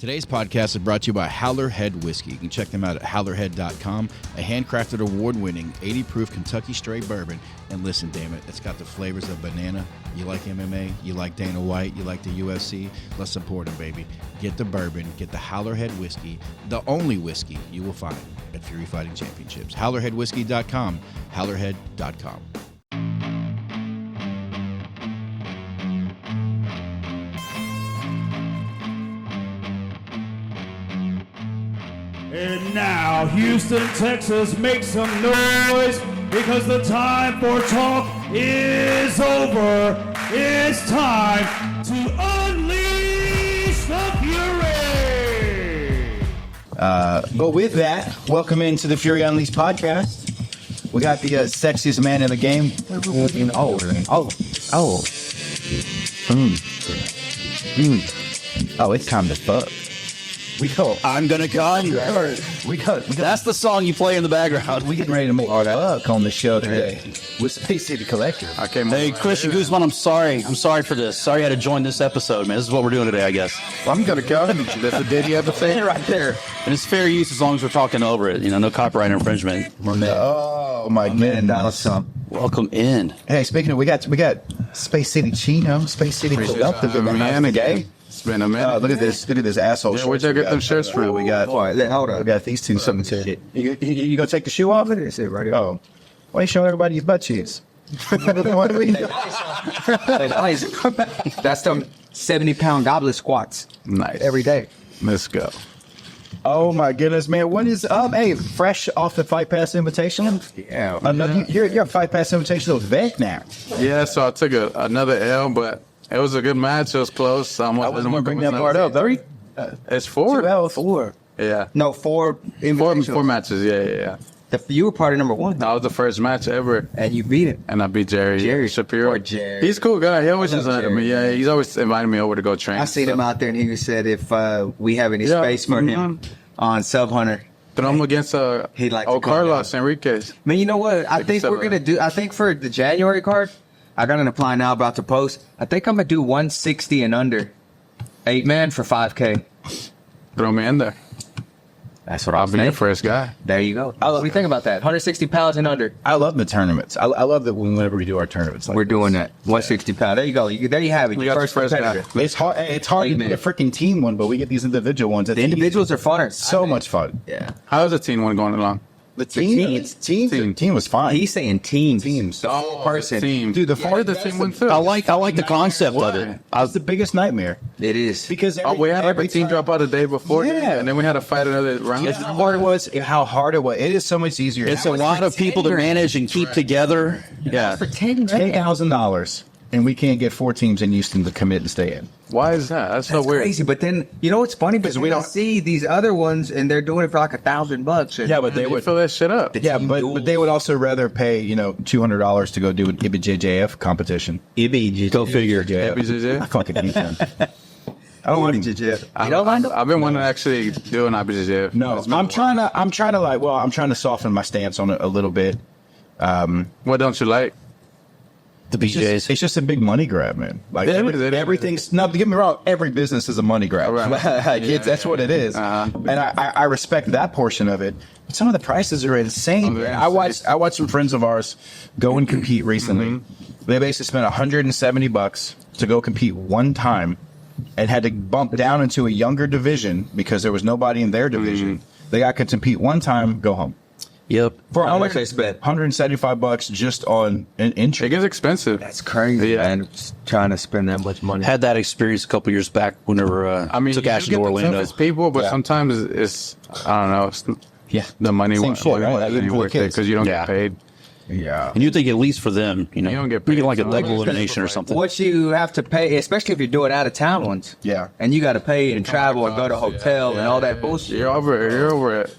Today's podcast is brought to you by Howler Head Whiskey. You can check them out at howlerhead.com, a handcrafted, award-winning, 80-proof Kentucky straight bourbon. And listen, damn it, it's got the flavors of banana. You like MMA, you like Dana White, you like the UFC. Let's support them, baby. Get the bourbon, get the Howler Head Whiskey, the only whiskey you will find at Fury Fighting Championships. HowlerHeadWhiskey.com, howlerhead.com. And now, Houston, Texas, make some noise because the time for talk is over. It's time to unleash the fury. But with that, welcome into the Fury Unleashed podcast. We got the sexiest man in the game. Oh, it's time to fuck. We go. I'm gonna gun. We go. That's the song you play in the background. We getting ready to make all that fuck on the show today with Space City Collector. Hey, Cristian Guzman, I'm sorry. I'm sorry for this. Sorry I had to join this episode, man. This is what we're doing today, I guess. I'm gonna go. That's a Diddy episode Right there. And it's fair use as long as we're talking over it. You know, no copyright infringement. Oh my goodness. Welcome in. Hey, speaking of, we got Space City Chino, Space City Collector in the house today. It's been a minute. Look at this asshole. Yeah, where'd you get them shirts from? We got. Hold on. We got these two. Something to you gonna take the shoe off? It's it right here. Oh, why are you showing everybody your butt cheeks? What do we do? That's them 70-pound goblet squats. Nice. Every day. Let's go. Oh my goodness, man! What is up? Hey, fresh off the Fight Pass invitation. Yeah. You're a Fight Pass invitation vet now. Yeah, so I took another L, but it was a good match. It was close. I was gonna bring that part up. Three. It's 4. 12. 4. Yeah. No, 4 Four matches. Yeah. You were part of number 1. That was the first match ever. And you beat it. And I beat Jerry Shapiro. Or Jerry. He's a cool guy. He always love invited me. Yeah, he's always inviting me over to go train. I seen him out there, and he said if we have any space for him on Sub Hunter. Throw him against He'd like to Carlos Enriquez. Man, you know what? I think we're going to do, I think for the January card, I got an apply now about to post. I think I'm going to do 160 and under. 8-man for $5K. Throw me in there. That's what I'll be your first guy. There you go. What do you think about that? 160 pounds and under. I love the tournaments. I love that whenever we do our tournaments. We're doing that. 160 pounds. There you go. There you have it. You got the first guy. It's hard. It's hard to get a freaking team one, but we get these individual ones. The individuals are funner. So much fun. Yeah. How's the team one going along? The team was fine. He's saying teams. Teams. Oh, person. Team. Dude, the Where did the team win through? I like the concept of it. That's the biggest nightmare It is. because We had every team time- drop out the day before, Yeah. and then we had to fight another round. As hard it was, how hard it was. It is so much easier. It's a lot of people to manage and keep together. Yeah. For 10 $10,000, and we can't get 4 teams in Houston to commit and stay in. Why is that? That's so weird. Crazy, but then you know what's funny? Because we don't see these other ones, and they're doing it for like $1,000. Yeah, but they They would. fill that shit up. Yeah, but they would also rather pay $200 to go do an IBJJF competition. Go figure. IBJJF? I fucking hate them. I don't want IBJJF. I've been wanting to actually do an IBJJF. No, I'm trying to soften my stance on it a little bit. What don't you like? The BJs. It's just a big money grab, man. Like Yeah, it is. everything's. No, get me wrong. Every business is a money grab. Right. That's what it is, and I respect that portion of it. But some of the prices are insane. they're Man. I watched some friends of ours go and compete recently. They basically spent $170 to go compete one time, and had to bump down into a younger division because there was nobody in their division. They got to compete one time, go home. Yep. For How much they spent? $175 just on an entry. It gets expensive. That's crazy, Yeah. man. Just trying to spend that much money. Had that experience a couple years back whenever took you Ashton get to the Orlando. toughest people, but sometimes it's I don't know. It's the money. Same shit, right? Ain't worth it because you don't Yeah. get paid. Yeah. And you think at least for them, You don't get maybe paid. like a leg So- elimination or something. What you have to pay, especially if you're doing out of town ones. Yeah. And you got to pay and travel and go to hotel and all that bullshit. You're over it.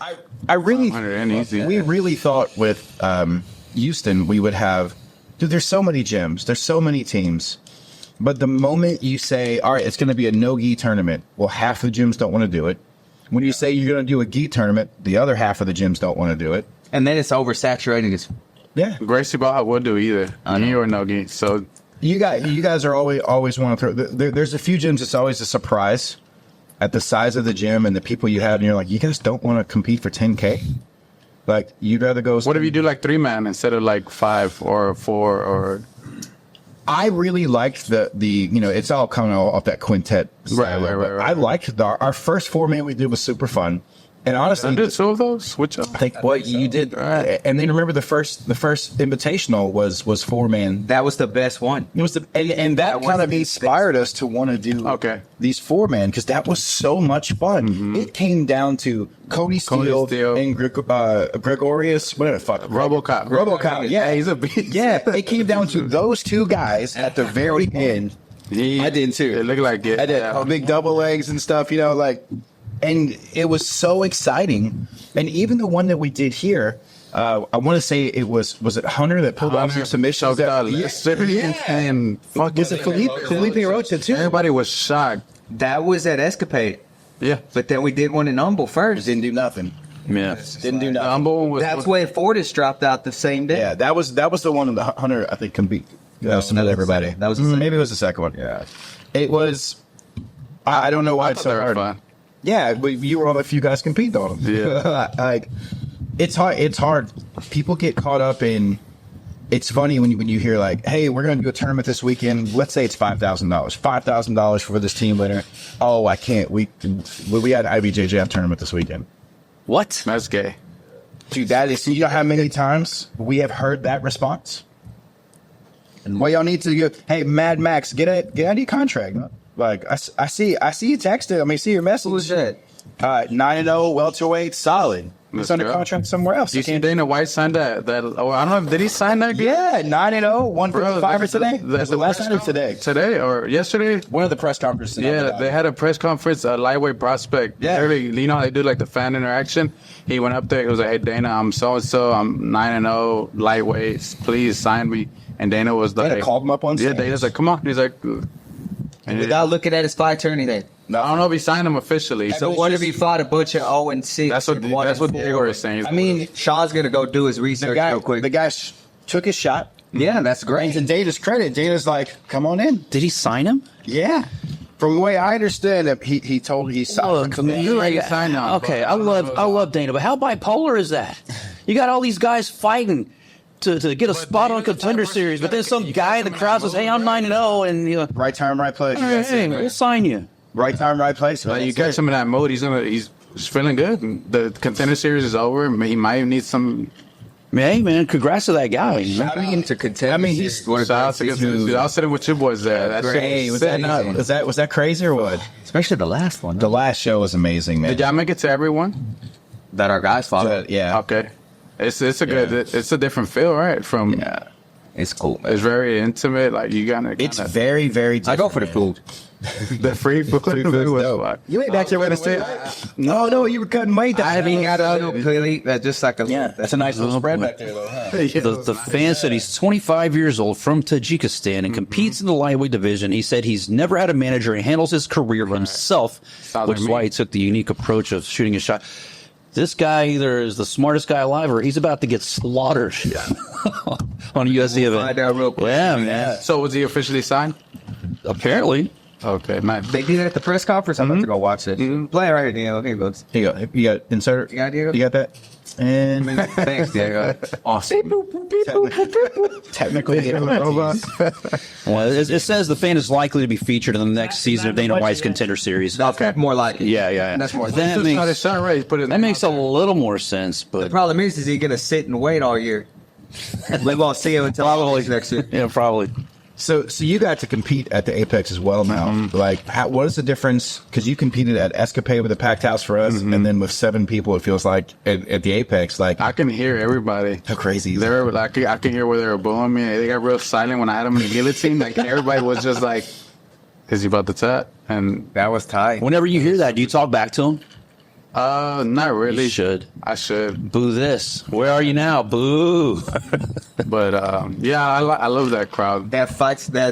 I really, 100 and easy. we really thought with Houston we would have, dude, there's so many gyms, there's so many teams. But the moment you say, all right, it's going to be a no-gi tournament, well, half the gyms don't want to do it. When you say you're going to do a gi tournament, the other half of the gyms don't want to do it. And then it's oversaturated. It's Yeah. Gracie Ball would do either. Gi or no gi. So You guys are always want to throw. There's a few gyms. It's always a surprise. at the size of the gym and the people you have, and you're like, you guys don't want to compete for 10K? Like, you'd rather go. What if you do like 3-man instead of like 5 or 4 or? I really liked the it's all kind of off that quintet style. Right. I liked our first 4-man we did was super fun. And honestly, I did 2 of those. Which I think what you did, Right. and then remember the first invitational was 4-man. That was the best one. It was and that kind of inspired us to want to do these 4-man because that was so much fun. Mm-hmm. It came down to Cody Steele and Gregorius, whatever the fuck, RoboCop. Yeah, he's a beast. Yeah, it came down to those 2 guys at the very end. I did too. It looked like it. I did big double legs and stuff, and it was so exciting. And even the one that we did here, I want to say it was it Hunter that pulled off some submissions? And Was it Felipe Rocha too? Everybody was shocked. That was at Escapade. Yeah. But then we did one in Humble first. Didn't do nothing. Yeah. Didn't do The nothing. humble one was. That's when Fortis dropped out the same day. Yeah, that was the one that Hunter, I think, can beat. Submit everybody. That was the second. Maybe it was the second one. Yeah. It was. I don't know why it's so hard. Fun. Yeah, but you were on a few guys compete on them. Yeah. Like, it's hard. It's hard. People get caught up in. It's funny when you hear like, "Hey, we're going to do a tournament this weekend. Let's say it's $5,000 for this team winner." Oh, I can't. We had IBJJF tournament this weekend. What? That's gay. Dude, that is. You know how many times we have heard that response? And what y'all need to do? Hey, Mad Max, get out of your contract. Like I see you texted. I mean, see your message. Who was that? 9-0 welterweight, solid. He's under contract somewhere else. You see Dana White signed that? Oh, I don't know. Did he sign that? Yeah, 9-0, 155 today. That's the last night of today. Today or yesterday? One of the press conferences. Yeah, they had a press conference. A lightweight prospect. Yeah, early, they do like the fan interaction. He went up there. He was like, "Hey Dana, I'm so and so. I'm 9-0 lightweight. Please sign me." And Dana was like, called him up on stage. Yeah, Dana's like, "Come on." He's like, and without looking at his fight or anything. No, I don't know if he signed him officially. So what if he fought a Butcher 0-6? That's what Diego is saying. I mean, Sean's gonna go do his research real quick. The guy took his shot. Yeah, that's great. And to Dana's credit, Dana's like, "Come on in." Did he sign him? Yeah. From the way I understand it, he told he signed. Okay, I love Dana, but how bipolar is that? You got all these guys fighting to get a spot on Contender Series, but then some guy in the crowd says, "Hey, I'm 9-0," and right time, right place. Hey, we'll sign you. Right time, right place. You catch him in that mode, he's feeling good. The Contender Series is over. He might need some. Hey man, congrats to that guy. I mean, to contend. I mean, he's. I'll sit with your boys there. That's Hey, was that crazy or what? Especially the last one. The last show was amazing, man. Did y'all make it to everyone? That our guys fought. Yeah. Okay. It's a good. It's a different feel, right? From it's cool. Man. It's very intimate. Like you gotta. It's very, very different. I go for the food. The free food was dope. You ain't back there with us. No, you were cutting weight. I haven't got a clearly. That's just like a that's a nice little spread back there, though. Huh? The fan said he's 25 years old from Tajikistan and competes in the lightweight division. He said he's never had a manager and handles his career himself, which is why he took the unique approach of shooting a shot. This guy either is the smartest guy alive or he's about to get slaughtered on a UFC event. Find out real quick. Yeah, man. So was he officially signed? Apparently. Okay, man. They did it at the press conference. I'm about to go watch it. Play it right here. Here it goes. Here you go. You got insert. You got Diego? You got that? And Thanks, Diego. awesome. Technically, Well, it says the fan is likely to be featured in the next season of Dana White's Contender Series. Okay, more like it. Yeah. That's more. That makes a little more sense, The but problem is he gonna sit and wait all year? We won't see him until always next year. yeah, probably. So you got to compete at the Apex as well now. Like, what is the difference? Because you competed at Escapade with a packed house for us, and then with 7 people, it feels like at the Apex. Like, I can hear everybody. How crazy is they were like, I can hear where they were booing me. They got real silent when I had them in the guillotine. Like everybody was just like, "Is he about to tap?" And That was tight. Whenever you hear that, do you talk back to him? not really. You should. I should. Boo this. Where are you now? Boo. But yeah, I love that crowd. That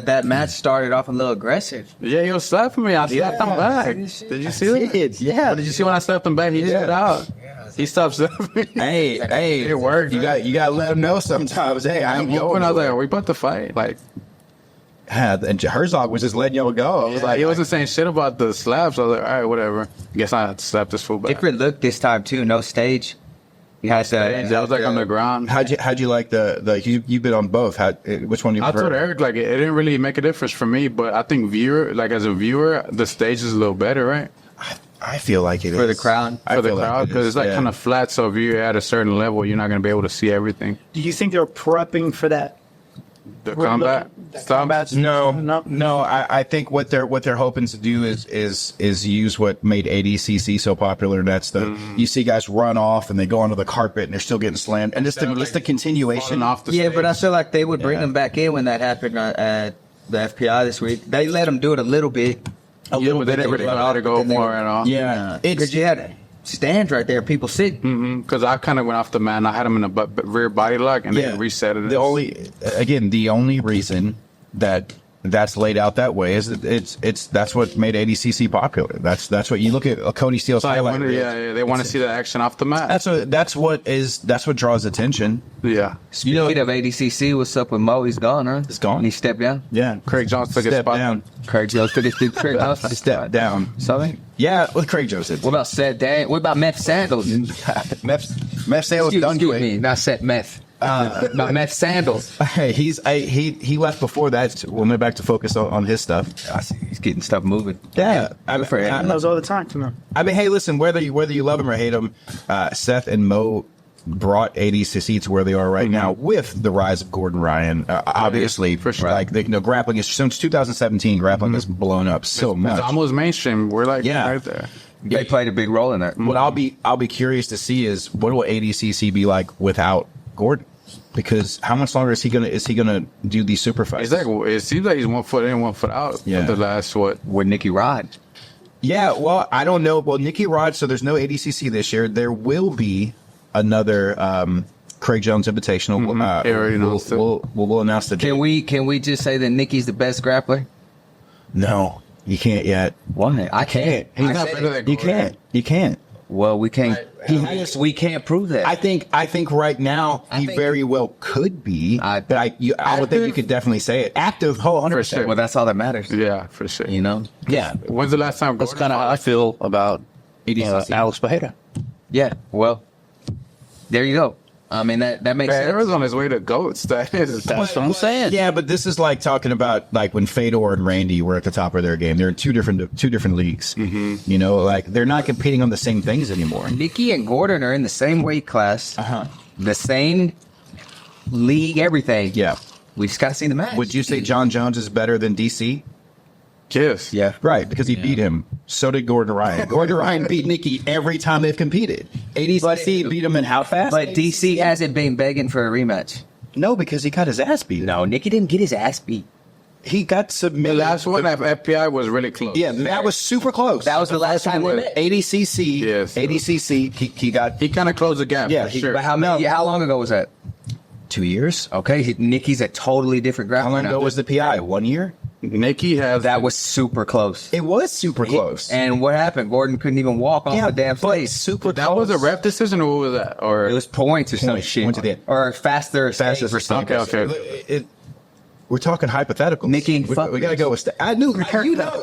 that match started off a little aggressive. Yeah, he was slapping me. I slapped him back. Did you see that? Yeah. But did you see when I slapped him back? He stood out. He stopped slapping me. Hey, It worked. You got to let him know sometimes. Hey, I'm When going. I was like, "Are we about to fight?" Like, And Herzog was just letting y'all go. I was like, he wasn't saying shit about the slaps. I was like, all right, whatever. Guess I have to slap this fool back. Different look this time too. No stage. He has That was like on the ground. how'd you like the you've been on both? Which one you I prefer? told Eric like it didn't really make a difference for me, but I think as a viewer, the stage is a little better, right? I feel like it For is. the crowd? I For the feel like crowd, it because is, it's like yeah. kind of flat. So if you're at a certain level, you're not going to be able to see everything. Do you think they're prepping for that? The combat stuff. No. I think what they're hoping to do is use what made ADCC so popular. And that's you see guys run off and they go onto the carpet and they're still getting slammed. And it's the continuation. Falling off the Yeah, stage. but I feel like they would bring them back in when that happened at the FPI this week. They let them do it a little bit. But they didn't really know how to go for it at all. Yeah, Because you had stands right there, people sitting. Because I kind of went off the mat and I had him in a rear body lock and then reset it. The only reason that's laid out that way is that that's what made ADCC popular. That's what you look at Cody Steele's So I highlight. wonder, they want to see the action off the mat. That's what draws attention. Yeah. Speaking of ADCC, what's up with Mo? He's gone, huh? He's gone. He stepped down. Yeah, Craig Jones took his step spot. down. Craig Jones took his Craig Jones Step down. Something. Yeah, what Craig Joseph. What about Seth Dan? What about Meth Sandals? Meth sales done Excuse quick. me, not Seth Meth. Not Meth Sandals. Hey, he left before that. We'll move back to focus on his stuff. I see he's getting stuff moving. Yeah, for him. He knows all the time. I mean, hey, listen, whether you love him or hate him, Seth and Mo brought ADCC to where they are right now with the rise of Gordon Ryan. Obviously, for sure. Like grappling is since 2017, grappling has blown up so much. It's almost mainstream. We're like Yeah. right there. They played a big role in that. What I'll be curious to see is what will ADCC be like without Gordon? Because how much longer is he gonna do these super fights? It seems like he's 1 foot in, 1 foot out. Yeah. For the last With Nicky Rod. Yeah, well, I don't know. Well, Nicky Rod, so there's no ADCC this year. There will be another Craig Jones Invitational. He already announced it. We'll announce the date. Can we just say that Nicky's the best grappler? No, you can't yet. Why? I can't. He's not better than You Gordon. can't. Well, we can't. We can't prove that. I think right now he very well could be. But I would think you could definitely say it. Active, 100%. Well, that's all that matters. Yeah, for sure. You know. Yeah. When's the last time? That's kind of how I feel about Alex Bajeda. Yeah. Well, there you go. I mean that makes Man, sense. Era's on his way to GOATs. That's what I'm saying. Yeah, but this is like talking about like when Fedor and Randy were at the top of their game. They're in two different leagues. Mm-hmm. You know, like they're not competing on the same things anymore. Nicky and Gordon are in the same weight class, the same league, everything. Yeah. We just got to see the match. Would you say John Jones is better than DC? Kiss. Yeah. Right, because he beat him. So did Gordon Ryan. Gordon Ryan beat Nicky every time they've competed. ADCC beat him in how fast? But DC hasn't been begging for a rematch. No, because he got his ass beat. No, Nicky didn't get his ass beat. He got The submitted. last one at FPI was really close. Yeah, that was super close. That was the last time we met. ADCC. Yes. ADCC. He got He kind of closed the gap. Yeah, for he- sure. But how long ago was that? 2 years. Okay, Nicky's a totally different grappler. How long now. ago was the PI? 1 year. Nicky has That was super close. It was super close. And what happened? Gordon couldn't even walk off the damn place. super that was a ref decision, or what was that? Or It was points or some Points. shit. Went to the end. Or faster Fastest escape or something. Okay. We're talking hypotheticals. Nicky, we fuck got to go with. I knew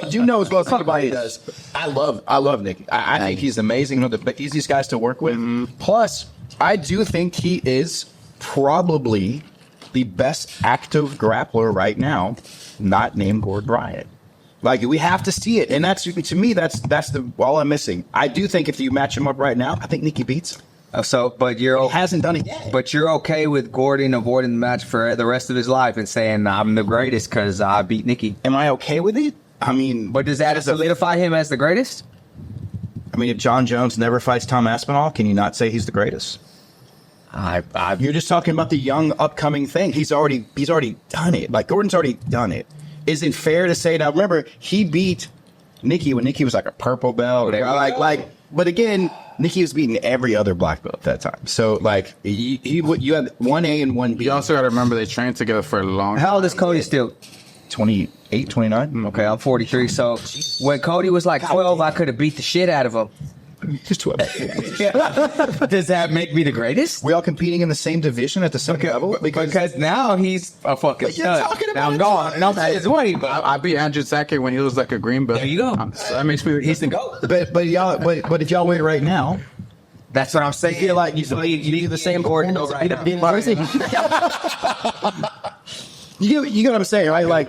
you know as well as anybody does. I love Nicky. I think he's amazing. One of the easiest guys to work with. Plus, I do think he is probably the best active grappler right now, not named Gordon Ryan. Like we have to see it, and that's to me that's the all I'm missing. I do think if you match him up right now, I think Nicky beats him. But He hasn't done it yet. But you're okay with Gordon avoiding the match for the rest of his life and saying I'm the greatest because I beat Nicky. Am I okay with it? I mean, But does that solidify him as the greatest? I mean, if John Jones never fights Tom Aspinall, can you not say he's the greatest? You're just talking about the young upcoming thing. He's already done it. Like Gordon's already done it. Is it fair to say now? Remember, he beat Nicky when Nicky was like a purple belt. But again, Nicky was beating every other black belt at that time. So like you had 1A and 1B. you also got to remember they trained together for a long time. How old is Cody still? 28, 29. Okay, I'm 43. So when Cody was like 12, I could have beat the shit out of him. Just two. Does that make me the greatest? We all competing in the same division at the same level? Because now he's a fucking But you're stud. talking Now I'm about gone, and I'm at his way. I beat Andrew Sackett when he was like a green belt. There you go. That makes me. He's the GOAT. But if y'all wait right now, That's what I'm saying. feel like you need the same Gordon right now. You get what I'm saying, right?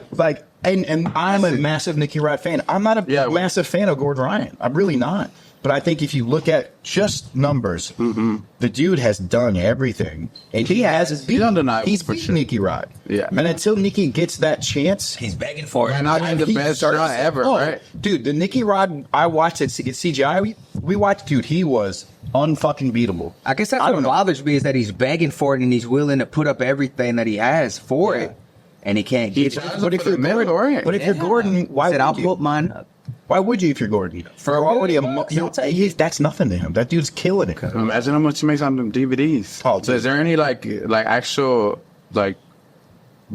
And I'm a massive Nicky Rod fan. I'm not a massive fan of Gordon Ryan. I'm really not. But I think if you look at just numbers, the dude has done everything, and he has undeniable he's for beat sure. Nicky Rod. Yeah. And until Nicky gets that chance, He's begging for it. And I think the he best starts- shot ever, Oh, right? Dude, the Nicky Rod I watched at CGI, we watched. Dude, he was unfucking beatable. I guess that's what bothers me is that he's begging for it and he's willing to put up everything that he has for it, and he can't get it. But if you're Gordon, why Said, I'll would you? put mine up. Why would you if you're Gordon? That's nothing to him. That dude's killing it. Imagine how much he makes on them DVDs. Oh, So is there any like actual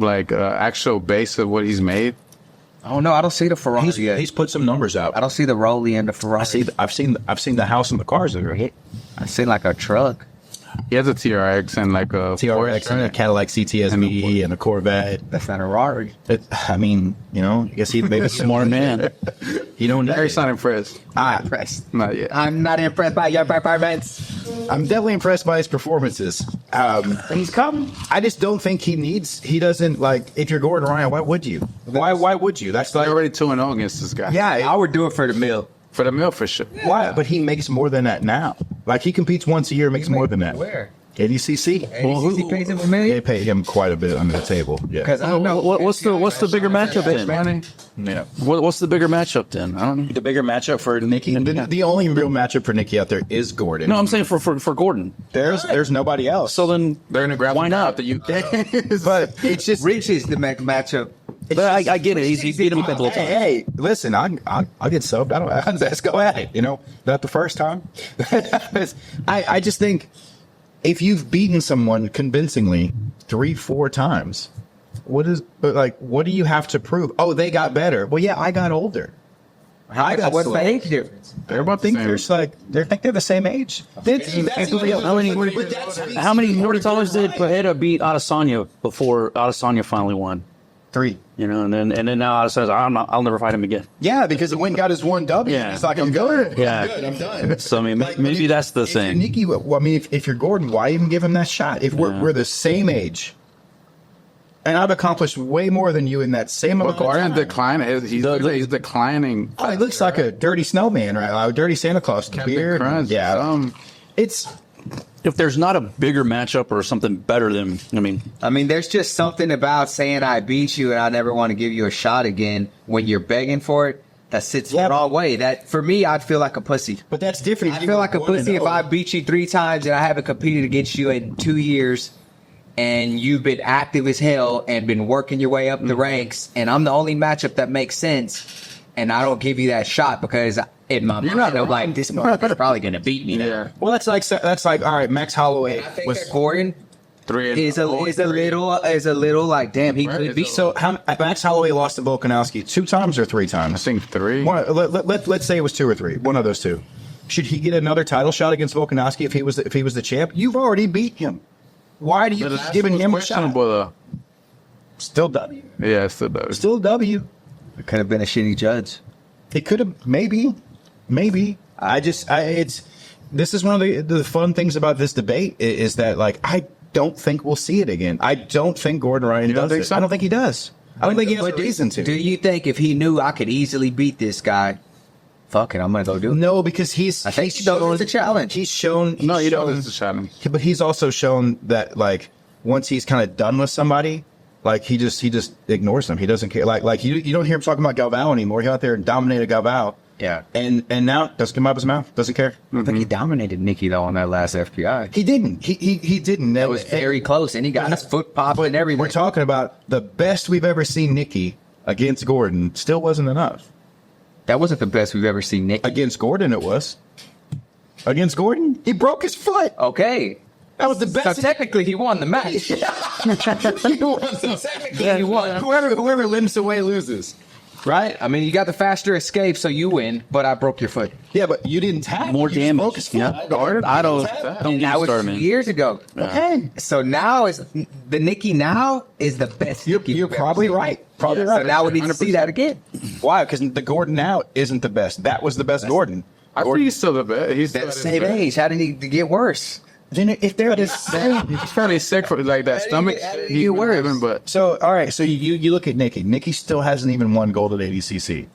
actual base of what he's made? Oh no, I don't see the Ferrari yet. He's put some numbers out. I don't see the Rolly and the Ferrari. I've seen the house and the cars that are hit. I see like a truck. He has a TRX and like a TRX and a Cadillac CTS-V and a Corvette. That's not a Rari. I mean, I guess he maybe Smart man. You don't need Larry's it. not impressed. I'm Impressed. Not yet. I'm not impressed by your performance. definitely impressed by his performances. He's coming. I just don't think he doesn't like, if you're Gordon Ryan, why would you? Why would you? That's They're like, already 2-0 against this guy. yeah, I would do it for the mill. For the mill, for sure. why? But he makes more than that now. Like, he competes once a year, makes more than that. Where? ADCC. ADCC pays him $1 They million? pay him quite a bit under the table. Yeah. Because I don't know. What's the bigger matchup then? Money. Yeah. What's the bigger matchup then? I don't know. The bigger matchup for Nicky, the only real matchup for Nicky out there is Gordon. No, I'm saying for Gordon. There's nobody else. So then They're gonna grab why him not? out the UK. but it's just Rich is the matchup. But I get it. He's beat him a couple of times. Hey, listen, I'll get subbed. Let's go at it. Not the first time. I just think if you've beaten someone convincingly 3-4 times, what do you have to prove? Oh, they got better. Well, yeah, I got older. What's the age difference? Everyone thinks they think they're the same age. How many times did Pereira beat Adesanya before Adesanya finally won? 3. And then now Adesanya says, I'll never fight him again. Yeah, because it went and got his 1 W. Yeah. It's like, I'm good. Yeah. I'm good. I'm done. So I mean, maybe that's the thing. Nicky, well, I mean, if you're Gordon, why even give him that shot? If we're the same age, and I've accomplished way more than you in that same amount of Gordon time. declining. He's declining. Oh, he looks like a dirty snowman, right? Like a dirty Santa Claus. Beard. Crunch. Yeah. It's If there's not a bigger matchup or something better than, I mean, there's just something about saying I beat you and I never want to give you a shot again when you're begging for it. That sits the wrong way. That for me, I'd feel like a pussy. but that's different. I feel like a pussy if I beat you 3 times and I haven't competed against you in 2 years, and you've been active as hell and been working your way up the ranks, and I'm the only matchup that makes sense, and I don't give you that shot because in my mind, I'm like, this motherfucker's probably gonna beat me. Yeah. Well, that's like all right. Max Holloway I think was that Gordon 3-0. is a little like, damn, he could beat. so. Max Holloway lost to Volkanovski 2 times or 3 times? I think 3. Let's say it was 2 or 3. One of those 2. Should he get another title shot against Volkanovski if he was the champ? You've already beat him. Why do you keep giving him a shot? Still W. Yeah, it's still does. Still W. It could have been a shitty judge. It could have maybe. It's this is one of the fun things about this debate is that like I don't think we'll see it again. I don't think Gordon Ryan does think it. so? I don't think he does. I don't think he has a reason to. Do you think if he knew I could easily beat this guy, fuck it, I'm gonna go do it? No, because I think he's shown the challenge. He's shown. No, you don't. shown- It's a challenge. But he's also shown that like once he's kind of done with somebody, like he just ignores them. He doesn't care. Like you don't hear him talking about Galvao anymore. He out there and dominated Galvao. Yeah. And now doesn't come out of his mouth. Doesn't care. I think he dominated Nicky though on that last FPI. He didn't. He didn't. It was very close, and he got his foot popping and everything. We're talking about the best we've ever seen Nicky against Gordon. Still wasn't enough. That wasn't the best we've ever seen Nicky. Against Gordon, it was. Against Gordon, he broke his foot. Okay. That was the best. So technically, he won the match. He won. Technically, he won. Whoever limps away loses. Right? I mean, you got the faster escape, so you win, but I broke your foot. Yeah, but you didn't tap. More You just damage. broke his foot. Yeah. I don't get That me was started, 2 man. years ago. Okay. So now is the Nikki now is the best. Nikki You're we've ever probably seen. right. Probably So right. now we need to see that again. Why? Because the Gordon now isn't the best. That was the best Gordon. I think he's still the best. He's still That at his same best. age. How did he get worse? Then if they're the same. He's fairly sick for like that stomach. He's get worse? living, but So, all right. So you look at Nikki. Nikki still hasn't even won gold at ADCC.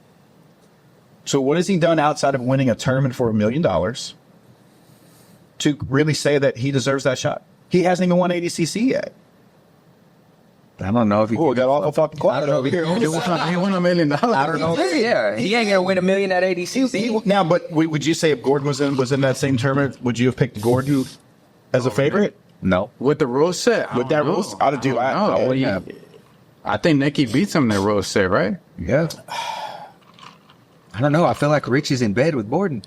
So what has he done outside of winning a tournament for $1 million to really say that he deserves that shot? He hasn't even won ADCC yet. I don't know if he. Oh, we got all fucking quiet. I don't know if he. he won $1 million. I don't know. Yeah, he ain't gonna win $1 million at ADCC. Now, but would you say if Gordon was in that same tournament, would you have picked Gordon as a favorite? No. With the rule set. With that rule, I'd do. I think Nikki beats him in that rule set, right? Yeah. I don't know. I feel like Rich is in bed with Gordon.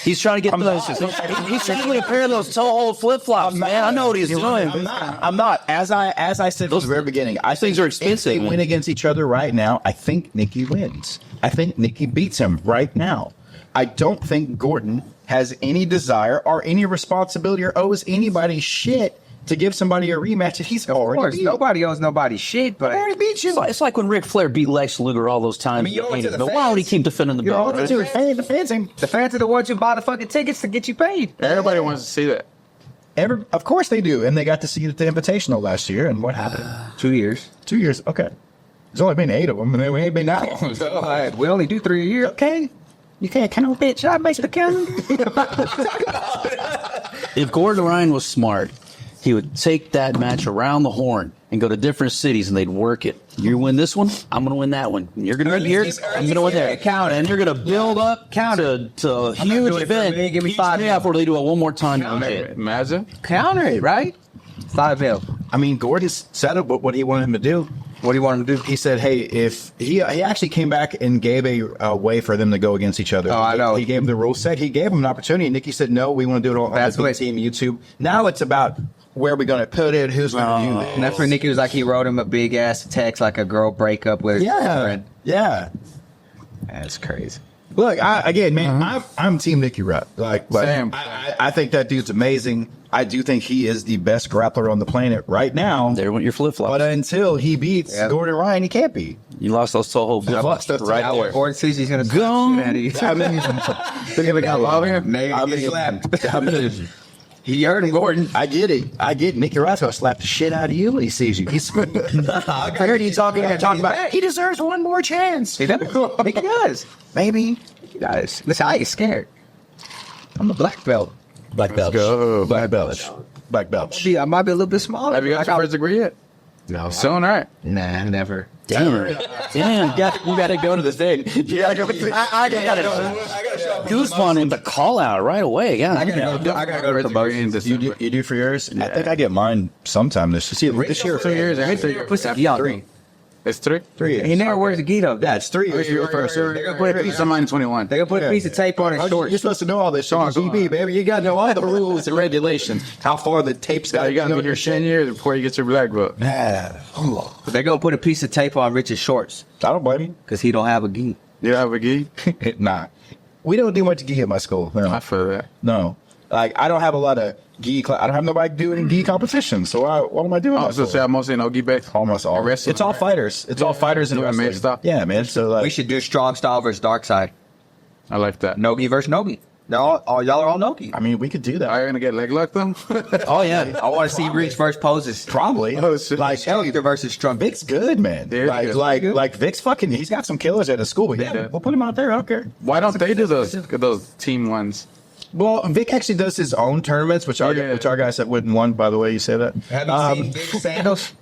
He's trying to get those. He's trying to pair of those toe-hole flip-flops, man. I know what he's doing. I'm not. As I said from the very beginning, I things are expensive, If they man. win against each other right now, I think Nikki wins. I think Nikki beats him right now. I don't think Gordon has any desire or any responsibility or owes anybody shit to give somebody a rematch that he's Of already course, beat. nobody owes nobody shit, but Already beat you. It's like when Ric Flair beat Lex Luger all those times. I mean, you owe it to the But why would he fans. keep defending the You owe belt? it to the The fans ain't- the fans are the ones who buy the fucking tickets to get you paid. Everybody wants to see that. Of course they do, and they got to see it at the Invitational last year. And what happened? 2 years. 2 years. Okay, there's only been 8 of them, and they ain't been that long. So, We only do 3 a year. okay, you can't count, bitch. I make the count. If Gordon Ryan was smart, he would take that match around the horn and go to different cities, and they'd work it. You win this one, I'm going to win that one. You're going to win here, I'm going to win there. Count it. And you're going to build up to a doing huge it for event. me. Give me Each 5 day after they do it one more time. Imagine. Counter it, right? 5 mil. I mean, Gordon said what he wanted him to do. What do you want him to do? He said, "Hey, if he actually came back and gave a way for them to go against each other. Oh, I know. He gave the rule set. He gave him an opportunity. Nikki said, "No, we want to do it on That's the what- team YouTube." Now it's about where are we going to put it, who's going to do And it. that's where Nikki was like, he wrote him a big ass text like a girl breakup with his girlfriend. Yeah. That's crazy. Look, I'm Team Nikki Rutt. Like Same. I think that dude's amazing. I do think he is the best grappler on the planet right now. There went your flip-flops. But until he beats Yeah. Gordon Ryan, he can't be. You lost those Toho flip-flops Right Now there. Gordon sees he's gonna Gone. at you. I mean, they're gonna get He heard him, Gordon. I get it. Nicky Ross gonna slap the shit out of you when he sees you. I heard you talking about he deserves one more chance. He does. He does. Maybe. He does. Listen, I ain't scared. I'm a black belt. Black belt. go. Black belt. Black belt. I might be a little bit smaller. Have you got your first degree yet? No. Soon, right? Nah, never. Damn. You gotta go to the stage. You gotta go. I gotta Guzman in the call out right away. Yeah. I gotta go to promotion. You do for yours? I think I get mine sometime this year. This year. 2 years. I hate to Put some gi on. 3. It's 3. 3 years. He never wears a gi though. Yeah, it's 3 years. You're first. They're gonna put a piece of mine in 21. They gonna put a piece of tape on his shorts. You're supposed to know all this. Sean, GB, baby. You got to know all the rules and regulations. How far the tape's got You gotta be here 10 years before you get your black belt. Yeah. They gonna put a piece of tape on Rich's shorts I don't blame because he don't have a gi. You have a gi? you. Nah. We don't do much gi at my school. No. I feel that. No. Like, I don't have a lot of gi. I don't have nobody doing gi competitions. So what am I doing? I was gonna say I'm mostly no gi base. Almost all. Wrestling, It's all right? fighters. It's all fighters and Yeah, wrestling. mixed up. Yeah, man. So like, We should do strong style versus dark side. I like that. No gi versus no gi. Y'all are all no gi. I mean, we could do that. Are you gonna get leg locked though? Oh yeah. I want to see Rich versus poses. Probably. Oh, shit. Like, hell, Hector versus Trump. Vic's good, man. They're good. Like Vic's fucking. He's got some killers at his school. But yeah, Yeah. we'll put him out there. I don't care. Why don't they do those team ones? Well, Vic actually does his own tournaments, which our guys that wouldn't won. By the way, you say that. Have you seen Vic sandals?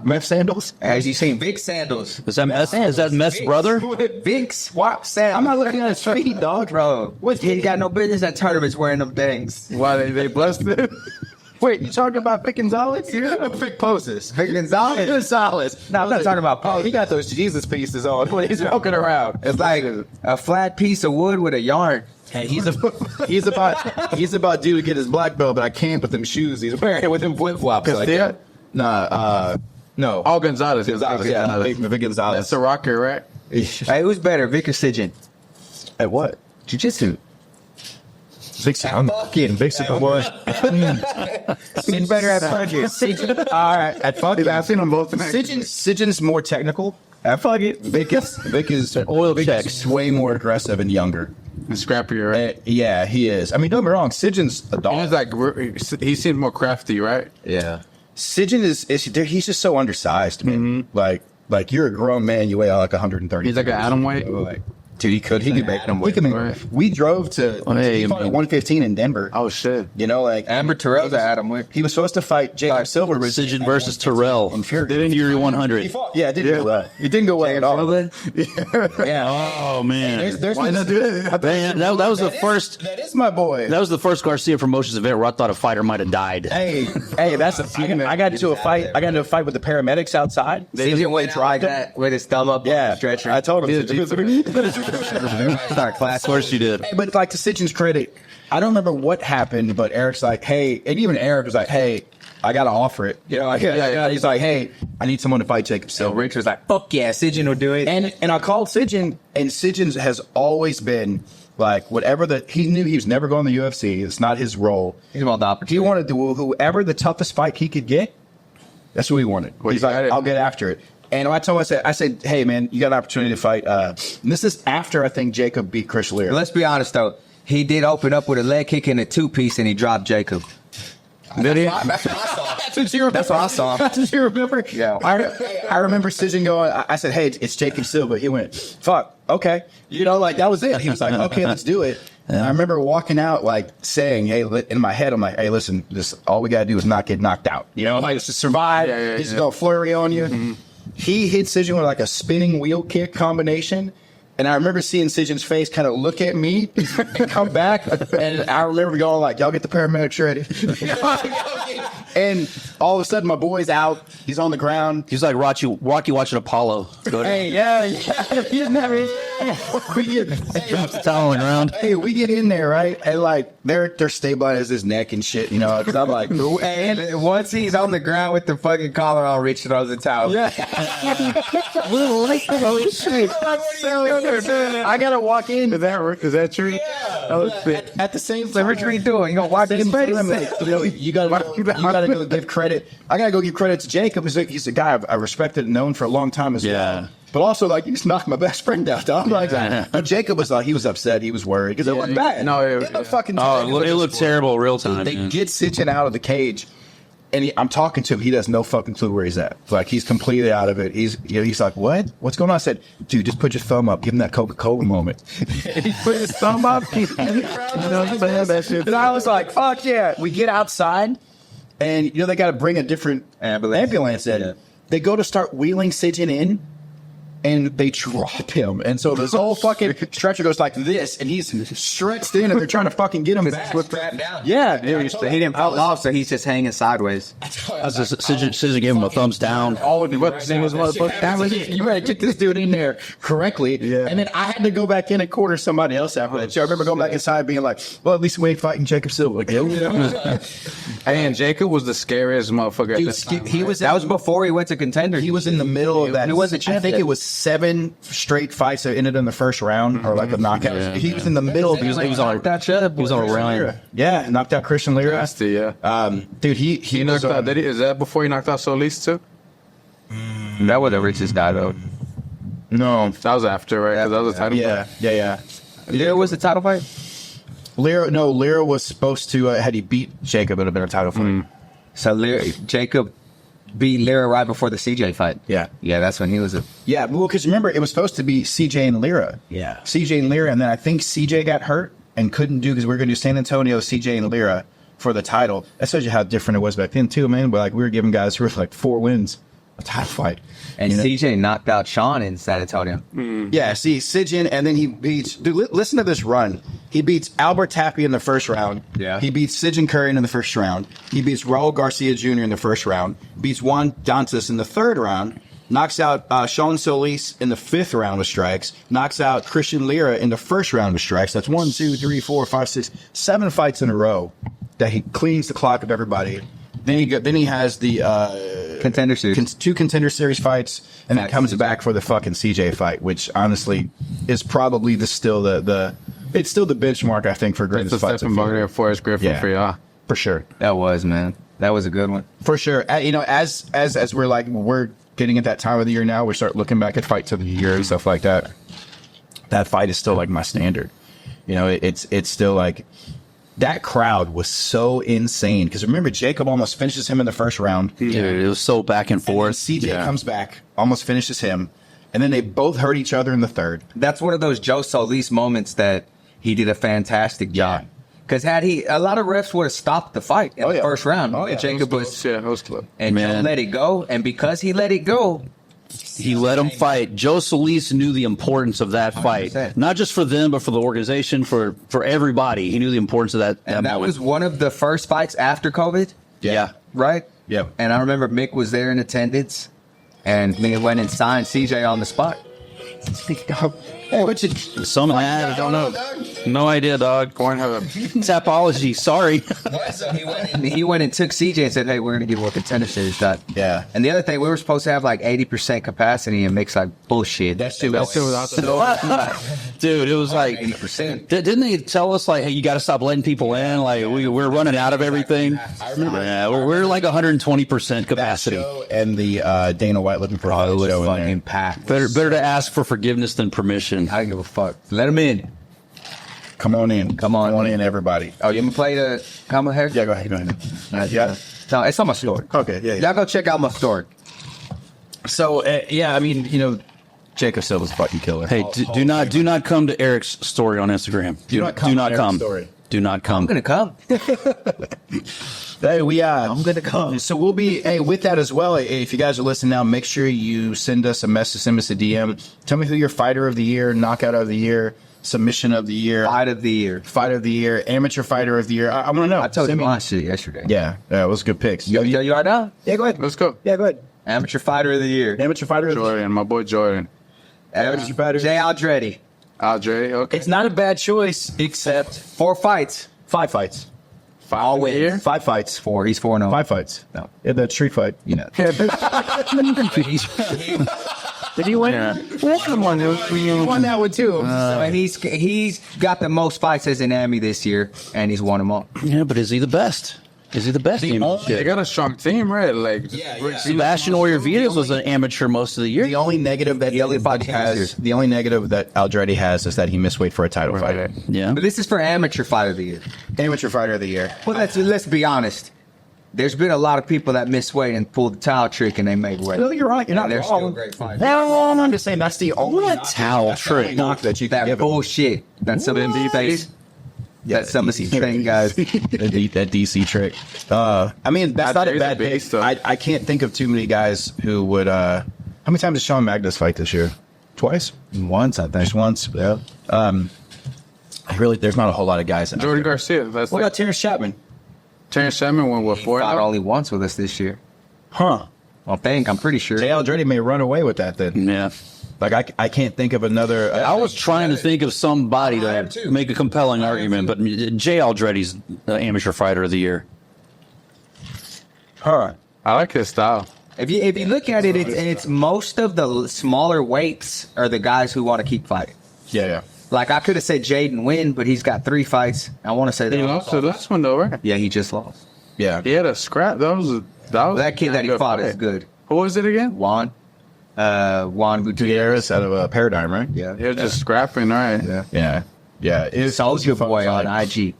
Meth sandals. Have you seen Vic sandals? Is that Mess? Is that Mess brother? Vic's WAP sandals. I'm not looking at his feet, dog. Bro, he ain't got no business at tournaments wearing them things. Why they busted? Wait, you talking about Vic Gonzalez? Yeah, Vic poses. Vic Gonzalez. Gonzalez. No, I'm not talking about Oh, pose. he got those Jesus pieces on when he's walking around. It's like a flat piece of wood with a yarn. Hey, he's about due to get his black belt, but I can't with them shoes he's wearing with them flip flops. Castilla? No. Oh, Gonzalez. Gonzalez, yeah, Vic Gonzalez. That's a rocker, right? Hey, who's better, Vic or Sijin? At what? Jiu-jitsu. Vixen. I'm fucking Vixen. What? Sijin's better at punches. All right. At fucking. I've seen them both tonight. Sijin's more technical. I fuck it. Vic is Oil Vic checks. is way more aggressive and younger. And scrappier, right? Yeah, he is. I mean, don't get me wrong. Sijin's a He's dog. like, he seems more crafty, right? Yeah. Sijin is he's just so undersized, man. Like you're a grown man. You weigh like 130. He's like an atom weight. Like, dude, he could make them. We could make. Right. We drove to Hey, he fought at man. 115 in Denver. Oh shit! You know, like Amber Terrell's an atom wick. he was supposed to fight Jacob Silver. but- Precision versus Terrell. in Fury. Fury 100. He fought. Yeah, it didn't go well. It didn't go well at all. Yeah. Oh man. There's Why not do that? Man, that was the first. That is my boy. That was the first Garcia Promotions event where I thought a fighter might have died. Hey, that's I got into a fight. I got into a fight with the paramedics outside. Sijin went out like that with his thumb up on Yeah, the stretcher. I told him. Start class. Of course you did. Hey, but like to Sitchin's credit, I don't remember what happened, but Eric's like, hey, and even Eric was like, hey, I gotta offer it. You know, like, he's like, hey, I need someone to fight Jacob So Silver. Rich was like, fuck yeah, Sijin will do it. And I called Sitchin, and Sitchin has always been like whatever he knew he was never going to the UFC. It's not his role. He's about the opportunity. He wanted to whoever the toughest fight he could get. That's what he wanted. Well, He's you like, got it. I'll get after it. And I told him, I said, hey man, you got an opportunity to fight. And this is after I think Jacob beat Chris Lear. Let's be honest though. He did open up with a leg kick and a 2-piece and he dropped Jacob. Did he? That's what I saw. That's what you remember? Yeah. I remember Sijin going, I said, hey, it's Jacob Silva. He went, fuck, okay. You know, like that was it. He was like, okay, let's do it. And I remember walking out, like saying, hey, in my head, I'm like, hey, listen, this all we got to do is not get knocked out. You know, like just survive. He's just going to flurry on you. Mm-hmm. He hit Sijin with like a spinning wheel kick combination. And I remember seeing Sijin's face kind of look at me and come back. And I remember going like, y'all get the paramedics ready. And all of a sudden, my boy's out. He's on the ground. He's like Rocky watching Apollo. Hey, yeah. He doesn't have it. Drops the towel on the ground. Hey, we get in there, right? And like, they're stabilizing his neck and shit, you know? Because I'm like, And once he's on the ground with the fucking collar on, Rich throws the towel. yeah. I gotta walk in. Is that true? At the same time, Rich, what are you doing? You gonna watch his face? You gotta go give credit. I gotta go give credit to Jacob. He's a guy I respected and known for a long time as well. But also, like, you just knocked my best friend out, dog. Like, Jacob was like, he was upset. He was worried because it looked bad. No, it looked fucking. Oh, it looked terrible real time. They man. get Sitchin out of the cage, and I'm talking to him. He has no fucking clue where he's at. Like, he's completely out of it. He's like, what? What's going on? I said, dude, just put your thumb up. Give him that Coca-Cola moment. He put his thumb up. And I was like, fuck yeah. We get outside, and they got to bring a different ambulance in. Yeah. They go to start wheeling Sitchin in, and they drop him. And so this whole fucking stretcher goes like this, and he's stretched in, and they're trying to fucking get him back. Yeah. He didn't fall off, so he's just hanging sideways. Sijin gave him a thumbs down. All of what thing was that was it. You better get this dude in there correctly. Yeah. And then I had to go back in and corner somebody else after that. So I remember going back inside being like, well, at least we ain't fighting Jacob Silva again. You know? And Jacob was the scariest motherfucker. Dude, at the time. he was That was before he went to Contender. He was in the middle of that. He wasn't I think champion. it was 7 straight fights that ended in the first round, or like a knockout. Yeah. He was in the middle. He was on a round. Yeah, knocked out Christian Lira. Nasty, yeah. Dude, he knocked was, out. Is that before he knocked out Solis too? That was the richest guy, though. no. That was after, right? 'Cause that was a title. Yeah. There was the title fight? Lira was supposed to had he beat Jacob, it would have been a title fight. So Jacob beat Lyra right before the CJ fight. Yeah. Yeah, that's when he was a... Yeah, well, because remember, it was supposed to be CJ and Lira. Yeah. CJ and Lira, and then I think CJ got hurt and couldn't do, because we were going to do San Antonio, CJ and Lira for the title. That shows you how different it was back then, too, man. But like, we were giving guys who were like 4 wins a title fight. And CJ knocked out Sean in San Antonio. Yeah, see, Sijin, and then he beats... Dude, listen to this run. He beats Albert Tapia in the first round. Yeah. He beats Sijin Curry in the first round. He beats Raul Garcia Jr. in the first round. Beats Juan Dantas in the third round. Knocks out Sean Solis in the 5th round with strikes. Knocks out Christian Lira in the first round with strikes. That's 1, 2, 3, 4, 5, 6, 7 fights in a row that he cleans the clock of everybody. Then he has the Contender Series. two Contender Series fights, and then comes back for the fucking CJ fight, which honestly is probably it's still the benchmark, I think, for It's greatest a fights. stepping bone there, Forrest Griffin for y'all. For sure. That was, man. That was a good one. For sure. As we're getting at that time of the year now, we start looking back at fights of the year and stuff like that. That fight is still like my standard. It's still like that crowd was so insane because remember Jacob almost finishes him in the first round. Dude, it was so back and forth. CJ comes back, almost finishes him, and then they both hurt each other in the third. That's one of those Joe Solis moments that he did a fantastic job. Because a lot of refs would have stopped the fight in the first round. Oh, yeah. Jacob was host club. and Joe let it go, and because he let it go, he let him fight. Joe Solis knew the importance of that fight, 100%. not just for them, but for the organization, for everybody. He knew the importance of that. and that was one of the first fights after COVID, yeah. right? Yeah. And I remember Mick was there in attendance, and Mick went and signed CJ on the spot. Hey, what you? Some I don't know. No idea, dog. Tapology. Sorry. So he went and took CJ and said, "Hey, we're gonna give you a Contender Series shot." Yeah. And the other thing, we were supposed to have like 80% capacity, and Mick's like, "Bullshit." That shit was Dude, it was like 80%. Didn't they tell us like, hey, you got to stop letting people in? Like we're running out of everything. I remember. Yeah, we're like 120% capacity. And the Dana White looking for a show in there. Fucking packed. Better to ask for forgiveness than permission. I don't give a fuck. Let him in. Come on in. Come on in, everybody. Oh, you gonna play the comment here? Yeah, go ahead. Yeah. No, it's on my story. Okay, yeah. Y'all go check out my story. So, I mean, Jacob Silva's a fucking killer. Hey, do not come to Eric's story on Instagram. Do not come. Do not come. I'm gonna come. Hey, I'm gonna come. So we'll be with that as well. If you guys are listening now, make sure you send us a message, send us a DM. Tell me who your fighter of the year, knockout of the year, submission of the year, Fight of the year, amateur fighter of the year. I want to know. I told you my shit yesterday. Yeah, it was good picks. You are now? Yeah, go ahead. Let's go. Yeah, go ahead. Amateur fighter of the year. Amateur fighter of the year. Jordan, my boy Jordan. Amateur fighter. Jay Aldretti. Andre, okay. It's not a bad choice, except 4 fights. 5 fights. All wins. 5 fights. 4. He's 4-0. 5 fights. No. Yeah, that street fight. You know. Did he win? Yeah. He won that one too. And he's got the most fights as an Emmy this year, and he's won them all. Yeah, but is he the best? Is he the best? They got a strong team, right? Like, Sebastian Warrior Vitas was an amateur most of the year. The only negative that Aldretti has is that he missed weight for a title fight. Yeah. But this is for amateur fighter of the year. Amateur fighter of the year. Well, let's be honest. There's been a lot of people that missed weight and pulled the towel trick and they made weight. No, you're right. You're not They're wrong. still great fighters. No, I'm just saying that's the only towel trick knock that you can That give him. bullshit. That's some of these. That's some of these thing guys. that DC trick. I mean, that's not a bad pick. I can't think of too many guys who would. How many times did Sean Magnus fight this year? Twice? Once, I think. Just once. Yeah. Really, there's not a whole lot of guys. Jordan Garcia. That's What about Terrence Chapman? Terrence Chapman won what, 4? Fought only once with us this year. Huh. I'm pretty sure. Jay Aldretti may run away with that then. Yeah. Like I can't think of another. I was trying to think of somebody to make a compelling argument, but Jay Aldretti's amateur fighter of the year. Huh. I like his style. If you look at it, it's most of the smaller weights are the guys who want to keep fighting. Yeah. Like I could have said Jaden Wynn, but he's got 3 fights. I want to say that. He lost the last one though, right? Yeah, he just lost. Yeah. He had a scrap. That was That kid that he good fought fight. is good. Who was it again? Juan Gutierrez. Gutierrez out of Paradigm, right? Yeah. He was just scrapping, right? Yeah. It's Soldier Boy on IG.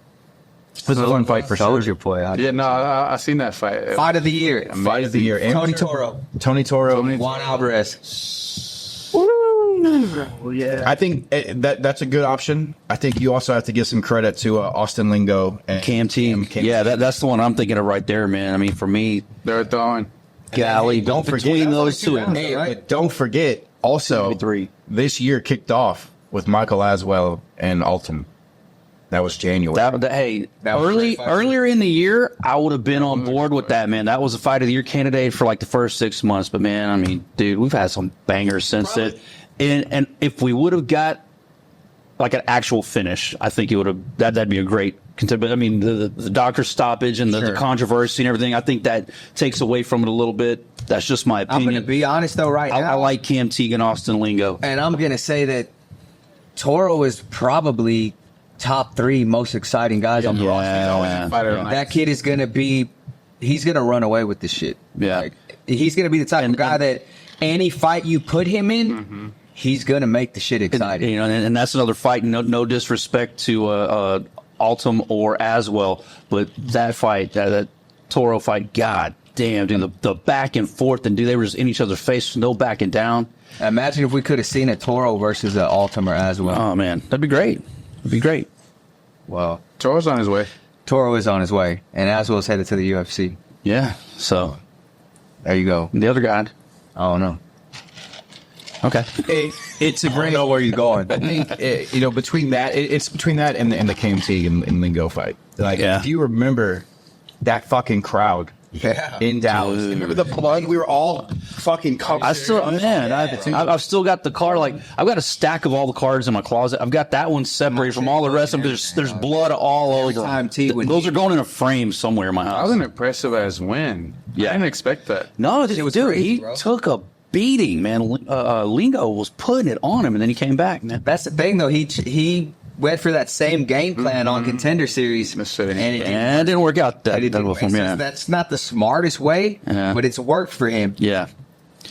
It was a fun fight for sure. Soldier Boy. Yeah, no, I seen that fight. Fight of the year. Fight of the year. Tony Toro. Tony Toro. Juan Alvarez. I think that's a good option. I think you also have to give some credit to Austin Lingo and Cam Team. Yeah, that's the one I'm thinking of right there, man. I mean, for me, They're throwing. golly, don't forget between those two. Hey, but don't forget also this year kicked off with Michael Aswell and Alton. That was January. Earlier in the year, I would have been on board with that, man. That was a fight of the year candidate for like the first 6 months. But man, I mean, dude, we've had some bangers since then. And if we would have got like an actual finish, I think it would have that'd be a great contender. But I mean, the doctor stoppage and the controversy and everything, I think that takes away from it a little bit. That's just my opinion. I'm going to be honest though, right now. I like Cam Teagan, Austin Lingo, and I'm going to say that Toro is probably top 3 most exciting guys on the roster. That kid is going to be. He's going to run away with this shit. Yeah. Like, he's going to be the type of guy that any fight you put him in, he's going to make the shit exciting. You know, and that's another fight. No disrespect to Altum or Aswell, but that fight, that Toro fight, god damn, dude, the back and forth, and dude, they were just in each other's face, no backing down. Imagine if we could have seen a Toro versus an Altum or Aswell. Oh, man, that'd be great. It'd be great. Well, Toro's on his way. Toro is on his way, and Aswell's headed to the UFC. Yeah, so there you go. The other guy, I don't know. okay. It's a great. I don't know where you're going. I think between that, it's between that and the KMT and Lingo fight. Like, if you remember that fucking crowd in Dallas, remember the blood? We were all fucking covered. I've still got the card. Like, I've got a stack of all the cards in my closet. I've got that one separated from all the rest of them. There's blood all over. Those are going in a frame somewhere in my house. That was an impressive as win. Yeah. I didn't expect that. No, dude, he took a beating, man. Lingo was putting it on him, and then he came back, man. That's the thing, though. He went for that same game plan on Contender Series, and it didn't work out that well for him. Yeah. That's not the smartest way, but it's worked for him. Yeah.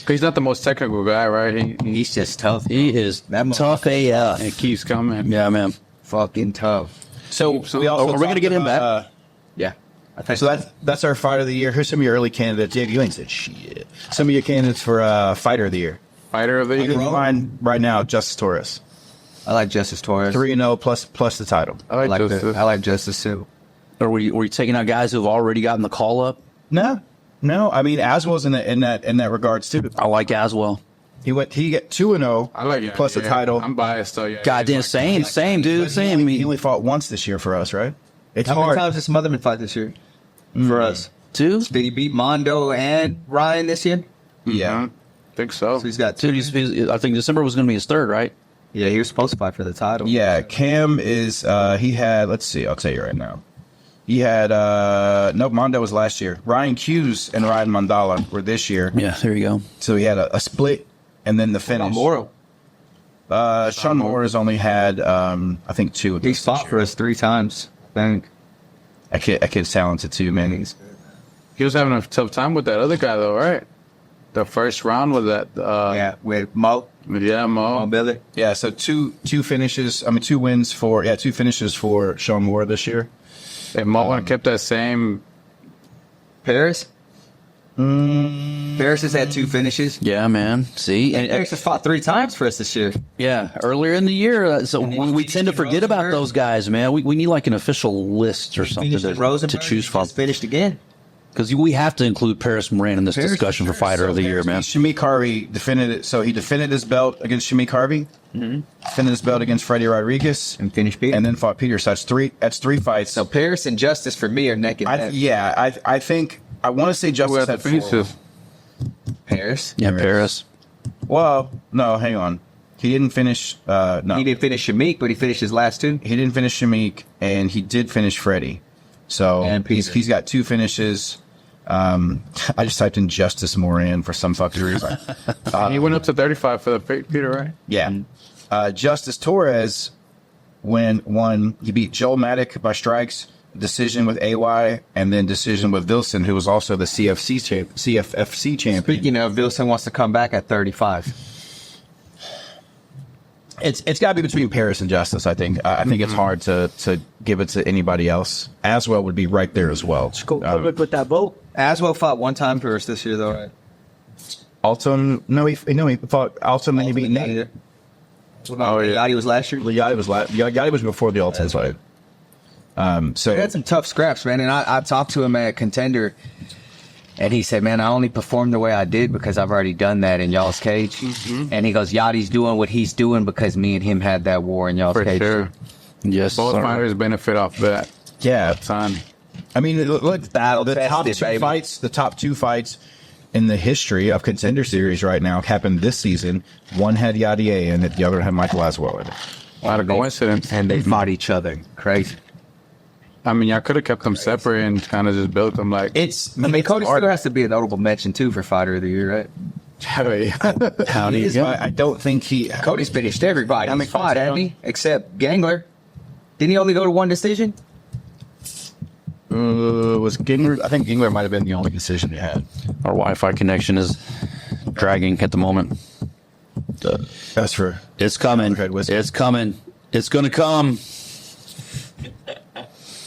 He's not the most technical guy, right? He's just tough. He is tough AF. And it keeps coming. Yeah, man. Fucking tough. So we also are we going to get him back? Yeah. So that's our fight of the year. Who's some of your early candidates? Dave, you ain't said shit. Some of your candidates for fighter of the year. Fighter of the year. Mine right now, Justice Torres. I like Justice Torres. 3-0 plus the title. I like Justice too. Or were you taking out guys who've already gotten the call up? No. I mean, Aswell's in that regards too. I like Aswell. He got 2-0. I like it. Plus the title. I'm biased though. Yeah. Goddamn, same, dude, same. He only fought once this year for us, right? It's How hard. many times did Smotherman fight this year for us? 2? Did he beat Mondo and Ryan this year? Yeah, I think so. So he's got 2. I think December was going to be his 3rd, right? Yeah, he was supposed to fight for the title. Yeah, Cam is. He had. Let's see. I'll tell you right now. He had. Mondo was last year. Ryan Hughes and Ryan Mandala were this year. Yeah, there you go. So he had a split, and then the finish. Sean Moore has only had. I think 2. Of He's fought for us 3 times. I think. That kid's talented too, man. He was having a tough time with that other guy though, right? The first round was that. With Mo. Yeah, Mo. Billy. Yeah, so two finishes. 2 wins for 2 finishes for Sean Moore this year. And Mo kept that same. Paris. Paris has had 2 finishes. Yeah, man. See, And Paris has fought 3 times for us this year. yeah, earlier in the year. So we tend to forget about those guys, man. We need like an official list or something to choose from. Finished again. Because we have to include Paris Moran in this discussion for Fighter of the Year, man. Shamik Harvey defended it. So he defended his belt against Shamik Harvey, defended his belt against Freddie Rodriguez, And finished Peter. and then fought Peter. So that's 3 fights. So Paris and Justice for me are neck and neck. I think I want to say Justice had 4. Paris. Yeah, Paris. Well, no, hang on. He didn't finish. No, He didn't finish Shamik, but he finished his last 2. he didn't finish Shamik, and he did finish Freddie. So And Peter. he's got 2 finishes. I just typed in Justice Moran for some fucking reason. He went up to 35 for the Peter, right? Yeah. Justice Torres won. He beat Joel Maddock by strikes, decision with AY, and then decision with Vilson, who was also the CFFC champion. Speaking of, Vilson wants to come back at 35. It's got to be between Paris and Justice, I think. I think it's hard to give it to anybody else. Aswell would be right there as well. With that vote. Aswell fought 1 time for us this year, though, right? Alton, he fought Alton, then he beat Nate. Yachty was last year. Yachty was before the Alton fight. So We had some tough scraps, man, and I talked to him at Contender, and he said, man, I only performed the way I did because I've already done that in y'all's cage. And he goes, Yachty's doing what he's doing because me and him had that war in y'all's For cage. sure. Yes, Both sir. fighters benefit off that. yeah, Son. I mean, look, Battle the top tested, 2 baby. fights, the top 2 fights in the history of Contender Series right now happened this season. One had Yadier in it, the other had Michael Aswell in it. A lot of coincidence. And they fought each other. Crazy. I mean, y'all could have kept them separate and kind of just built them like. I mean, Cody still has to be a notable mention, too, for Fighter of the Year, right? Howdy. I don't think Cody's finished everybody. How many He's fought, fights hasn't he? Except Gangler. Didn't he only go to one decision? was Gingler. I think Gingler might have been the only decision he had. Our Wi-Fi connection is dragging at the moment. That's for It's coming. Red Whiskey. It's coming. It's going to come.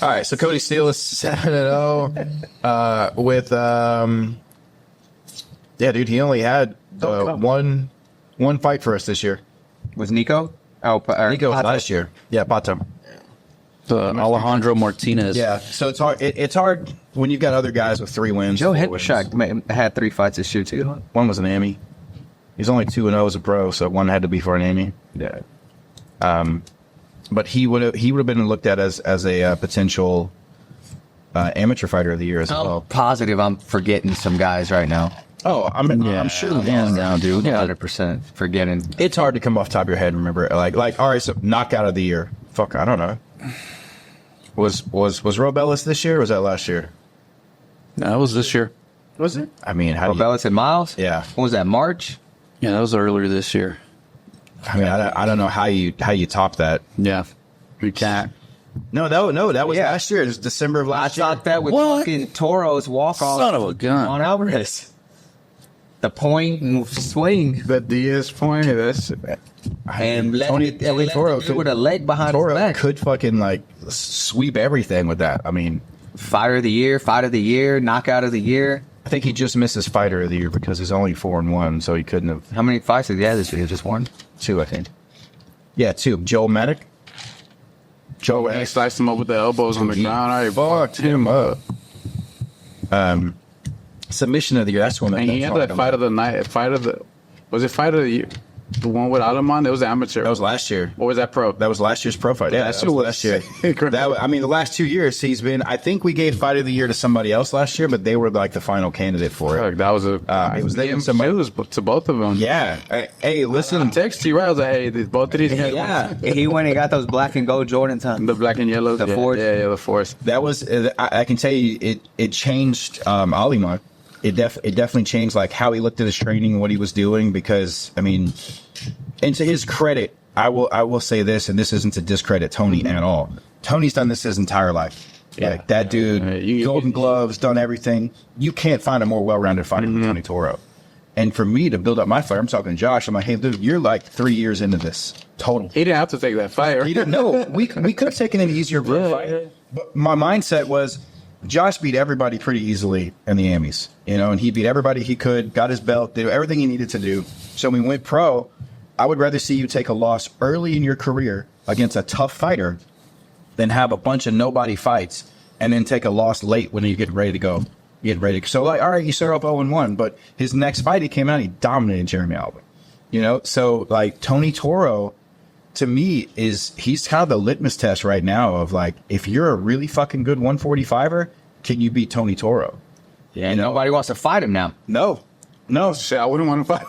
All right, so Cody Steele is 7-0 with yeah, dude, he only had one fight for us this year. Was Nico? Nico was last year. Yeah, Pato. Alejandro Martinez. Yeah, so it's hard. It's hard when you've got other guys with 3 wins. Joe 4 wins. Hendershot had 3 fights this year, too. One was an Emmy. He's only 2-0 as a pro, so one had to be for an Emmy. Yeah. But he would have been looked at as a potential amateur fighter of the year as well. Positive I'm forgetting some guys right now. Oh, I'm sure. Hands down, dude. 100% forgetting. It's hard to come off the top of your head and remember. Like all right, so knockout of the year. Fuck, I don't know. Was Robellis this year or was that last year? That was this year. Was it? I mean, how do you, Bellis and Miles? Yeah. What was that, March? Yeah, that was earlier this year. I mean, I don't know how you top that. Yeah. We can't. No, that was last year. It was December of I last year. thought that with What? fucking Toro's walk-off Son of a gun. on Alvarez. The point and swing. The Diaz point. That's And Tony Toro with a leg behind his Toro back. could fucking like sweep everything with that. I mean, Fighter of the year, fight of the year, knockout of the year. I think he just misses fighter of the year because he's only 4-1, so he couldn't have How many fights did he have this year? Just one? 2, I think. Yeah, 2. Joel Maddock. Joe he sliced him up with the elbows on the ground. I fucked him up. Submission of the year. That's one. And he had that fight of the night. Was it fight of the year? The one with Alamon? It was amateur. That was last year. Or was that pro? That was last year's pro fight. Yeah, that's that was what- last year. I mean, the last 2 years he's been. I think we gave fight of the year to somebody else last year, but they were like the final candidate for it. Fuck, that was a. It was them and somebody. It was to both of them. Yeah. Hey, listen. Text you right. I was like, hey, both of these guys. Yeah. He went and got those black and gold Jordans on. The black and yellow. The yeah, Force. Yeah, the Force. That was. I can tell you, it changed Alimar. It definitely changed like how he looked at his training and what he was doing because I mean, and to his credit, I will say this, and this isn't to discredit Tony at all. Tony's done this his entire life. Yeah. Like that dude, Golden Gloves, done everything. You can't find a more well-rounded fighter than Tony Toro. And for me to build up my fight, I'm talking to Josh. I'm like, hey, dude, you're like 3 years into this total. He didn't have to take that fight. He didn't know. We could have taken an easier fight. Yeah. But my mindset was Josh beat everybody pretty easily in the Amis, and he beat everybody he could, got his belt, did everything he needed to do. So when we went pro, I would rather see you take a loss early in your career against a tough fighter than have a bunch of nobody fights and then take a loss late when you get ready to go. So like, all right, you start off 0-1, but his next fight he came out, he dominated Jeremy Alvin. So like Tony Toro, to me, he's kind of the litmus test right now of like, if you're a really fucking good 145er, can you beat Tony Toro? Yeah, nobody wants to fight him now. No. Shit, I wouldn't want to fight.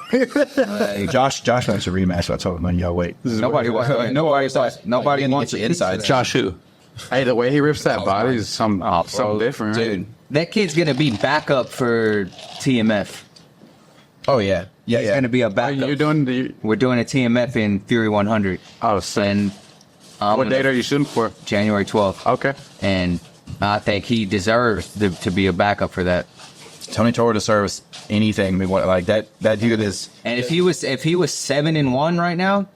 Josh wants a rematch. So I told him, y'all wait. Nobody wants the inside. Josh who? Hey, the way he rips that body is something different, right? Dude, that kid's going to be backup for TMF. Oh, yeah. Yeah, He's going to be a backup. You're doing We're doing a TMF in Fury 100. Oh, sick. And What date are you shooting for? January 12th. Okay. And I think he deserves to be a backup for that. Tony Toro deserves anything. I mean, like that dude is. And if he was 7-1 right now,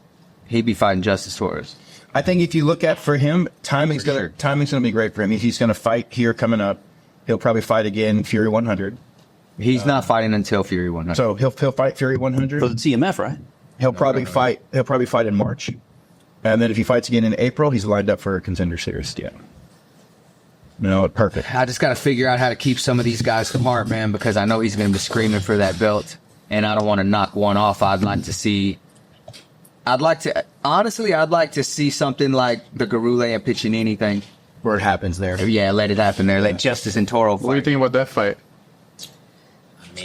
he'd be fighting Justice Torres. I think if you look at for him, timing's gonna be great for him. He's gonna fight here coming up. He'll probably fight again Fury 100. He's not fighting until Fury 100. So he'll fight Fury 100. For the TMF, right? He'll probably fight in March, and then if he fights again in April, he's lined up for a Contender Series. Yeah. Perfect. I just got to figure out how to keep some of these guys apart, man, because I know he's going to be screaming for that belt, and I don't want to knock one off. I'd like to see something like the Garule and Piccinini thing. Where it happens there. Yeah, let it happen there. Let Justice and Toro fight. What do you think about that fight?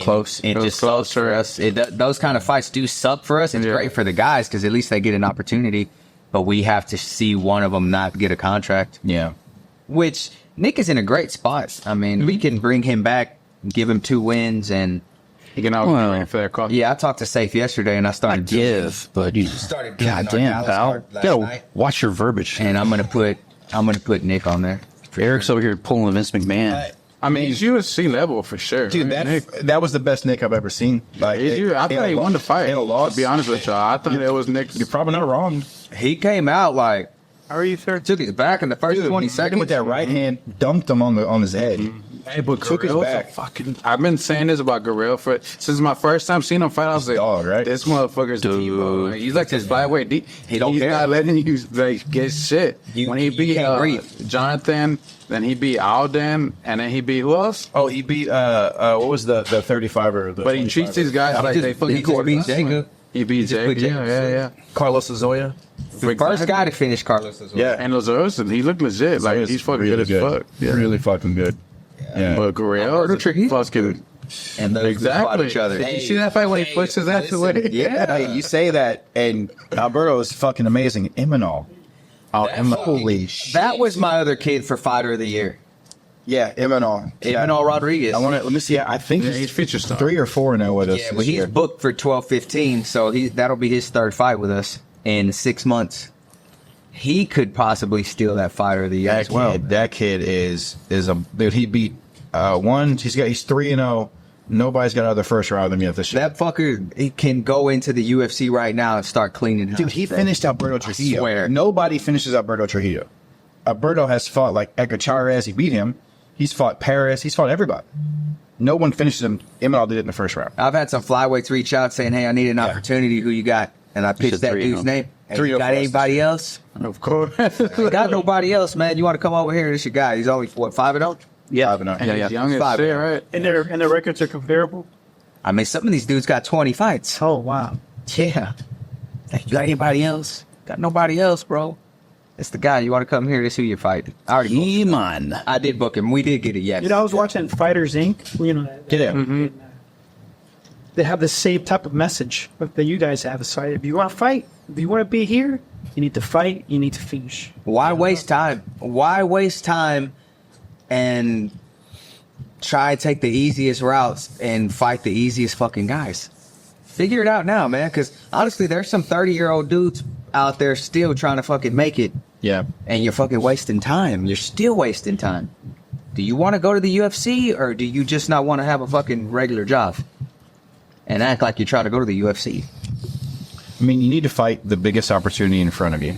Close. It was just sucks for us. Those kind of fights do suck for us. It's great for the guys because at least they get an opportunity. but we have to see one of them not get a contract. Yeah. Which Nick is in a great spot. I mean, we can bring him back, give him 2 wins, and He can always for their call. yeah, I talked to Safe yesterday, and I started But you started doing our goddamn, Dallas pal. card last Gotta night. watch your verbiage. and I'm gonna put Nick on there. Eric's over here pulling Vince McMahon. I mean, he's UFC level for sure. Dude, Nick, that was the best Nick I've ever seen. Like, I thought he won the fight. In a loss. To be honest with y'all, I thought it was Nick. You're probably not wrong. He came out like How are you, sir? took his back in the first 20 seconds with that right hand, dumped him on his head. Hey, but Took his Guerrero's a back. fucking. I've been saying this about Guerrero since my first time seeing him fight. I was like, Dog, right? This motherfucker's Debo. Like, he's like this flyweight. He's don't care. not letting you like get shit. When he beat can't breathe. Jonathan, then he beat Alden, and then he beat who else? Oh, he beat what was the 35er? But he treats these guys like they fucking beat Jacob. He beat put Jake. Jacob. Yeah. Carlos Azoya. The first guy to finish Carlos as well. Yeah, And Lazarus, he looked legit. Like he's fucking good as fuck. Yeah. Really fucking good. Yeah. But Guerrero, fucking. And those Exactly. fought each other. Did you see that fight when he pushed his ass away? Yeah, you say that, and Alberto is fucking amazing. Imanol. Oh, Holy shit. That was my other kid for Fighter of the Year. Yeah, Imanol. Imanol Rodriguez. I want to let me see. I think he's feature star. 3 or 4-0 with us. Yeah, but this he's year. booked for 12-15, so that'll be his 3rd fight with us in 6 months. He could possibly steal that Fighter of the Year as well. That kid is a dude. He beat one. He's 3-0. Nobody's got out of the first round of him yet this year. That fucker, he can go into the UFC right now and start cleaning house. Dude, he finished Alberto Trujillo. swear. Nobody finishes Alberto Trujillo. Alberto has fought like Edgar Chairez. He beat him. He's fought Paris. He's fought everybody. No one finishes him. Imanol did it in the first round. I've had some flyweights reach out saying, "Hey, I need an opportunity. Who you got?" And I pitched that 3-0. dude's name. Hey, 3-0 you got for us. anybody else? Of course. Got nobody else, man. You want to come over here? This your guy. He's only what 5-0. Yeah. 5-0. And he's young as 5-0. shit, right? And their records are comparable. I mean, some of these dudes got 20 fights. Oh wow. Yeah. Hey, you got anybody else? Got nobody else, bro. It's the guy. You want to come here? This who you fight. I already booked him. Iman. I did book him. We did get it. Yes. You know, I was watching Fighters Inc. You know, Get out. and, they have the same type of message that you guys have. So if you want to fight, if you want to be here, you need to fight. You need to finish. Why waste time? Why waste time and try to take the easiest routes and fight the easiest fucking guys? Figure it out now, man. Because honestly, there's some 30-year-old dudes out there still trying to fucking make it, Yeah. and you're fucking wasting time. You're still wasting time. Do you want to go to the UFC, or do you just not want to have a fucking regular job and act like you're trying to go to the UFC? I mean, you need to fight the biggest opportunity in front of you.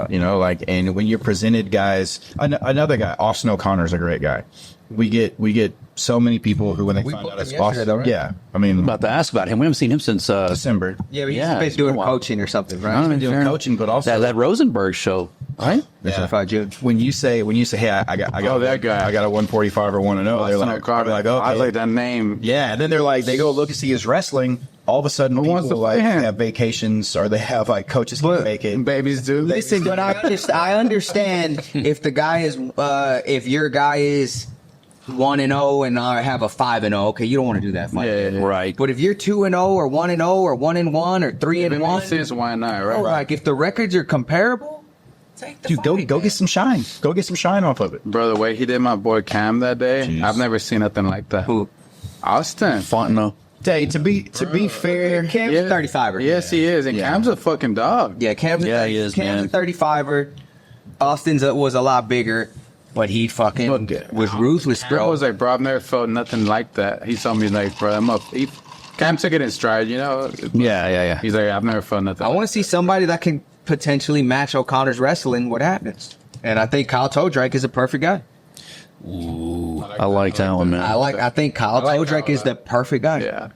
You know, like, and when you're presented guys, another guy, Austin O'Connor's a great guy. We get so many people who, when they We find booked out him it's yesterday, Austin, though, right? yeah. I mean, I'm about to ask about him. We haven't seen him since December. Yeah, but he's Yeah, been it's doing been a while. coaching or something, I don't right? even Doing fair. coaching, but also that Rosenberg show, right? That's certified judge. when you say, hey, I got that guy. I got a 145 or 1-0. They're Austin like, O'Connor. they're like, okay. I was like that name. Yeah, and then they're like, they go look and see his wrestling. All of a sudden, Who wants people to like fight him? have vacations, or they have like coaches can make it. Babies do. Listen, but I understand if the guy is, if your guy is 1-0 and I have a 5-0. Okay, you don't want to do that fight. Yeah. Right. But if you're 2-0 or 1-0 or 1-1 or It 3-1, makes sense. Why not? Right. like if the records are comparable, take the Dude, fight, go man. get some shine. Go get some shine off of it. Bro, the way he did my boy Cam that day, Jeez. I've never seen nothing like that. Who? Austin. Fontenot. Hey, to be fair, Cam's Yeah. a 35er. Yes, he is. And Yeah. Cam's a fucking dog. Yeah, Cam's Yeah, he is, Cam's man. a 35er. Austin's was a lot bigger, but he fucking was ruthless, Bro, I bro. was like, bro, I've never felt nothing like that. He told me, like, bro, Cam took it in stride, you know? Yeah. He's like, I've never felt nothing. I want to see somebody that can potentially match O'Connor's wrestling. What happens? And I think Kyle Todrake is a perfect guy. I like that one, man. I think Kyle Todrake is the perfect guy. Yeah,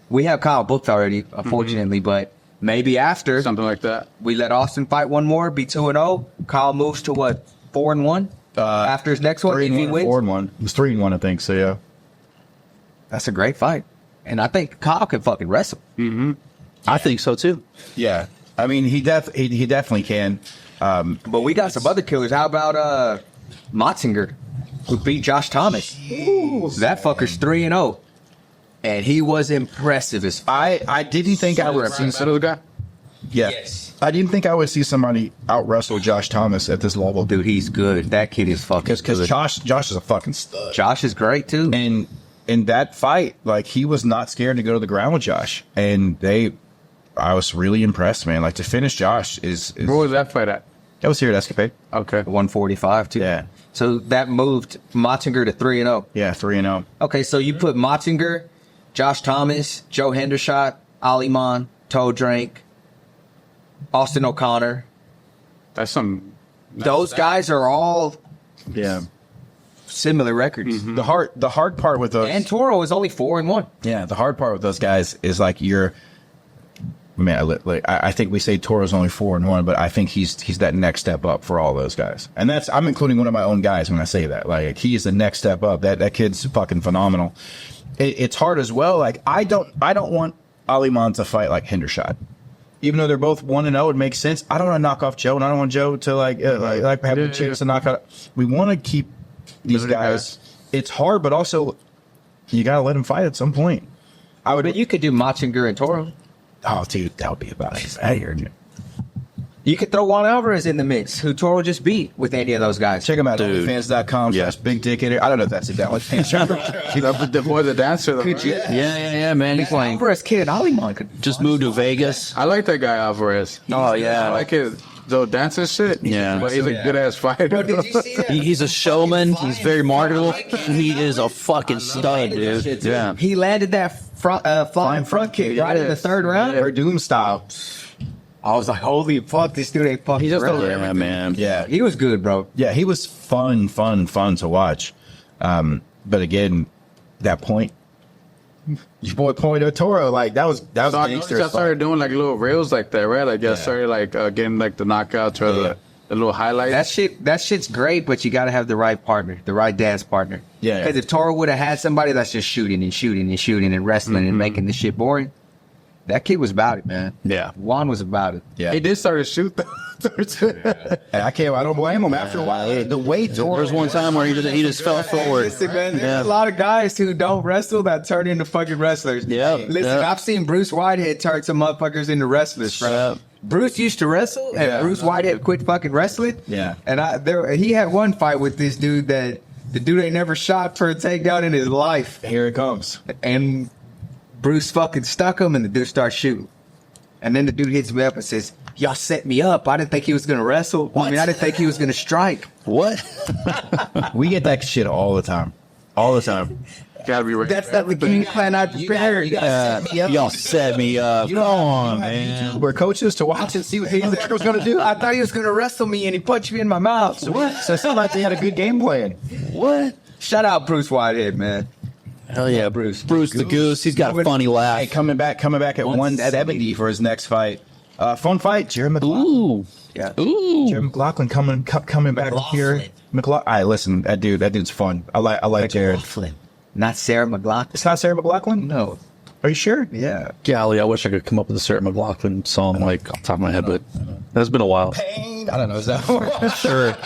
We have Kyle booked already, unfortunately, but maybe after something like that. we let Austin fight one more, be 2-0. Kyle moves to what, 4-1 after his next one. If he 3-1, wins, 4-1. It was 3-1, I think. So yeah. that's a great fight. And I think Kyle can fucking wrestle. I think so too. Yeah, I mean, he definitely can. But we got some other killers. How about Motzinger, who beat Josh Thomas? That fucker's 3-0. And he was impressive as fuck. I didn't think I would have seen. Settle the guy. Yeah. Yes. I didn't think I would see somebody out wrestle Josh Thomas at this level. Dude, he's good. That kid is fucking Because good. Josh is a fucking stud. Josh is great too. And in that fight, like, he was not scared to go to the ground with Josh. And I was really impressed, man. Like, to finish Josh is Where was that fight at? that was here at Escapade. Okay. 145 too. Yeah. So that moved Mottinger to 3-0. Yeah, 3-0. Okay, so you put Mottinger, Josh Thomas, Joe Hendershot, Aliman, Toe Drink, Austin O'Connor. That's some. Those guys are all Yeah. similar records. The hard part with those And Toro is only 4-1. Yeah, the hard part with those guys is like I think we say Toro's only 4-1, but I think he's that next step up for all those guys, and I'm including one of my own guys when I say that. Like, he is the next step up. That kid's fucking phenomenal. It's hard as well. Like, I don't want Aliman to fight like Hendershot, even though they're both 1-0. It makes sense. I don't want to knock off Joe, and I don't want Joe to like have the chance to knock out. We want to keep these guys. It's hard, but also you got to let him fight at some point. But you could do Mottinger and Toro. Oh, dude, that would be about it. You could throw Juan Alvarez in the mix, who Toro just beat with any of those guys. Check him out, Dude. OnlyFans.com/Big Dick Hitter. I don't know if that's it. That was The boy, the dancer. Though, Could you? right? Yeah, man. He's playing. Alvarez kid, Aliman could Just moved to Vegas. I like that guy Alvarez. Oh, yeah. I like his dancing shit. Yeah. But he's a good ass fighter. Bro, did you see that? He's a showman. He's very marketable. He is a fucking stud, dude. Yeah. He landed that flying front kick right in the third round. or Doom style. I was like, holy fuck, this dude ain't fucking around. Yeah, man. Yeah, He was good, bro. yeah, he was fun to watch. But again, that point, your boy Point Toro, like that was So I noticed gangster. I started doing like little reels like that, right? Like I started like getting like the knockouts or Yeah. the little highlights. That shit's great, but you got to have the right partner, the right dance partner. Yeah. Because if Toro would have had somebody that's just shooting and wrestling and making this shit boring, that kid was about it, man. Yeah. Juan was about it. Yeah, He did start to shoot though. And I don't blame him. After a while, the weight. There was one time where he just fell forward. Listen, man, Yeah. there's a lot of guys who don't wrestle that turn into fucking wrestlers. Yeah, Listen, yeah. I've seen Bruce Whitehead turn some motherfuckers into wrestlers, bro. Yeah. Bruce used to wrestle, and Yeah. Bruce Whitehead quit fucking wrestling. Yeah. And he had one fight with this dude that the dude ain't never shot for a takedown in his life. Here it comes. And Bruce fucking stuck him, and the dude starts shooting. And then the dude hits me up and says, "Y'all set me up. I didn't think he was going to wrestle. I mean, I didn't think he was going to strike." What? We get that shit all the time. Gotta be ready. That's not the game plan I prepared. Y'all set me up. Come on, man. We're coaches to watch and see what the other was going to do. I thought he was going to wrestle me, and he punched me in my mouth. So it sounded like they had a good game plan. What? Shout out Bruce Whitehead, man. Hell yeah, Bruce. Bruce the Goose. He's got a funny laugh. Hey, coming back at 170 for his next fight. Fun fight, Jerry McLaughlin. Ooh. Yeah. Ooh. Jerry McLaughlin coming back here. McLaughlin. All right, listen, that dude's fun. I like Jared. Not Sarah McLaughlin. It's not Sarah McLaughlin? No. Are you sure? Yeah. Golly, I wish I could come up with a Sarah McLaughlin song like off the top of my head, but that's been a while. Pain. I don't know. Is that Sure.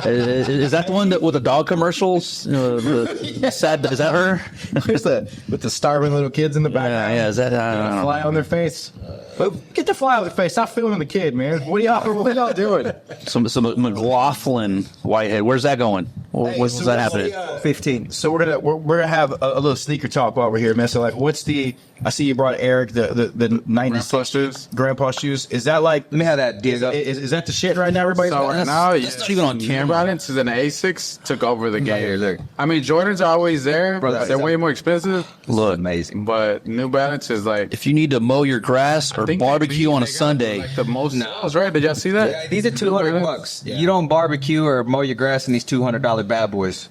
Is that the one that with the dog commercials? Sad. Is that her? Where's the with the starving little kids in the back? Yeah. Is that? I don't know. Fly on their face. But get the fly on their face. Stop filming the kid, man. What are y'all doing? Some McLaughlin Whitehead. Where's that going? What's that happening? 15. So we're gonna have a little sneaker talk while we're here, man. So like, what's the? I see you brought Eric the 90s Grandpa shoes. grandpa shoes. Is that like? Let me have that dig up. Is that the shit right now? Everybody. So right now, That's even on New camera. Balance and the Asics took over the game. here, look. I mean, Jordans are always there, Bro, but they're way more expensive. Look, Amazing. But New Balance is like if you need to mow your grass or I think barbecue on a they got, Sunday, like the most sales, right? Did y'all see that? These are $200. You don't barbecue or mow your grass in these $200 bad boys.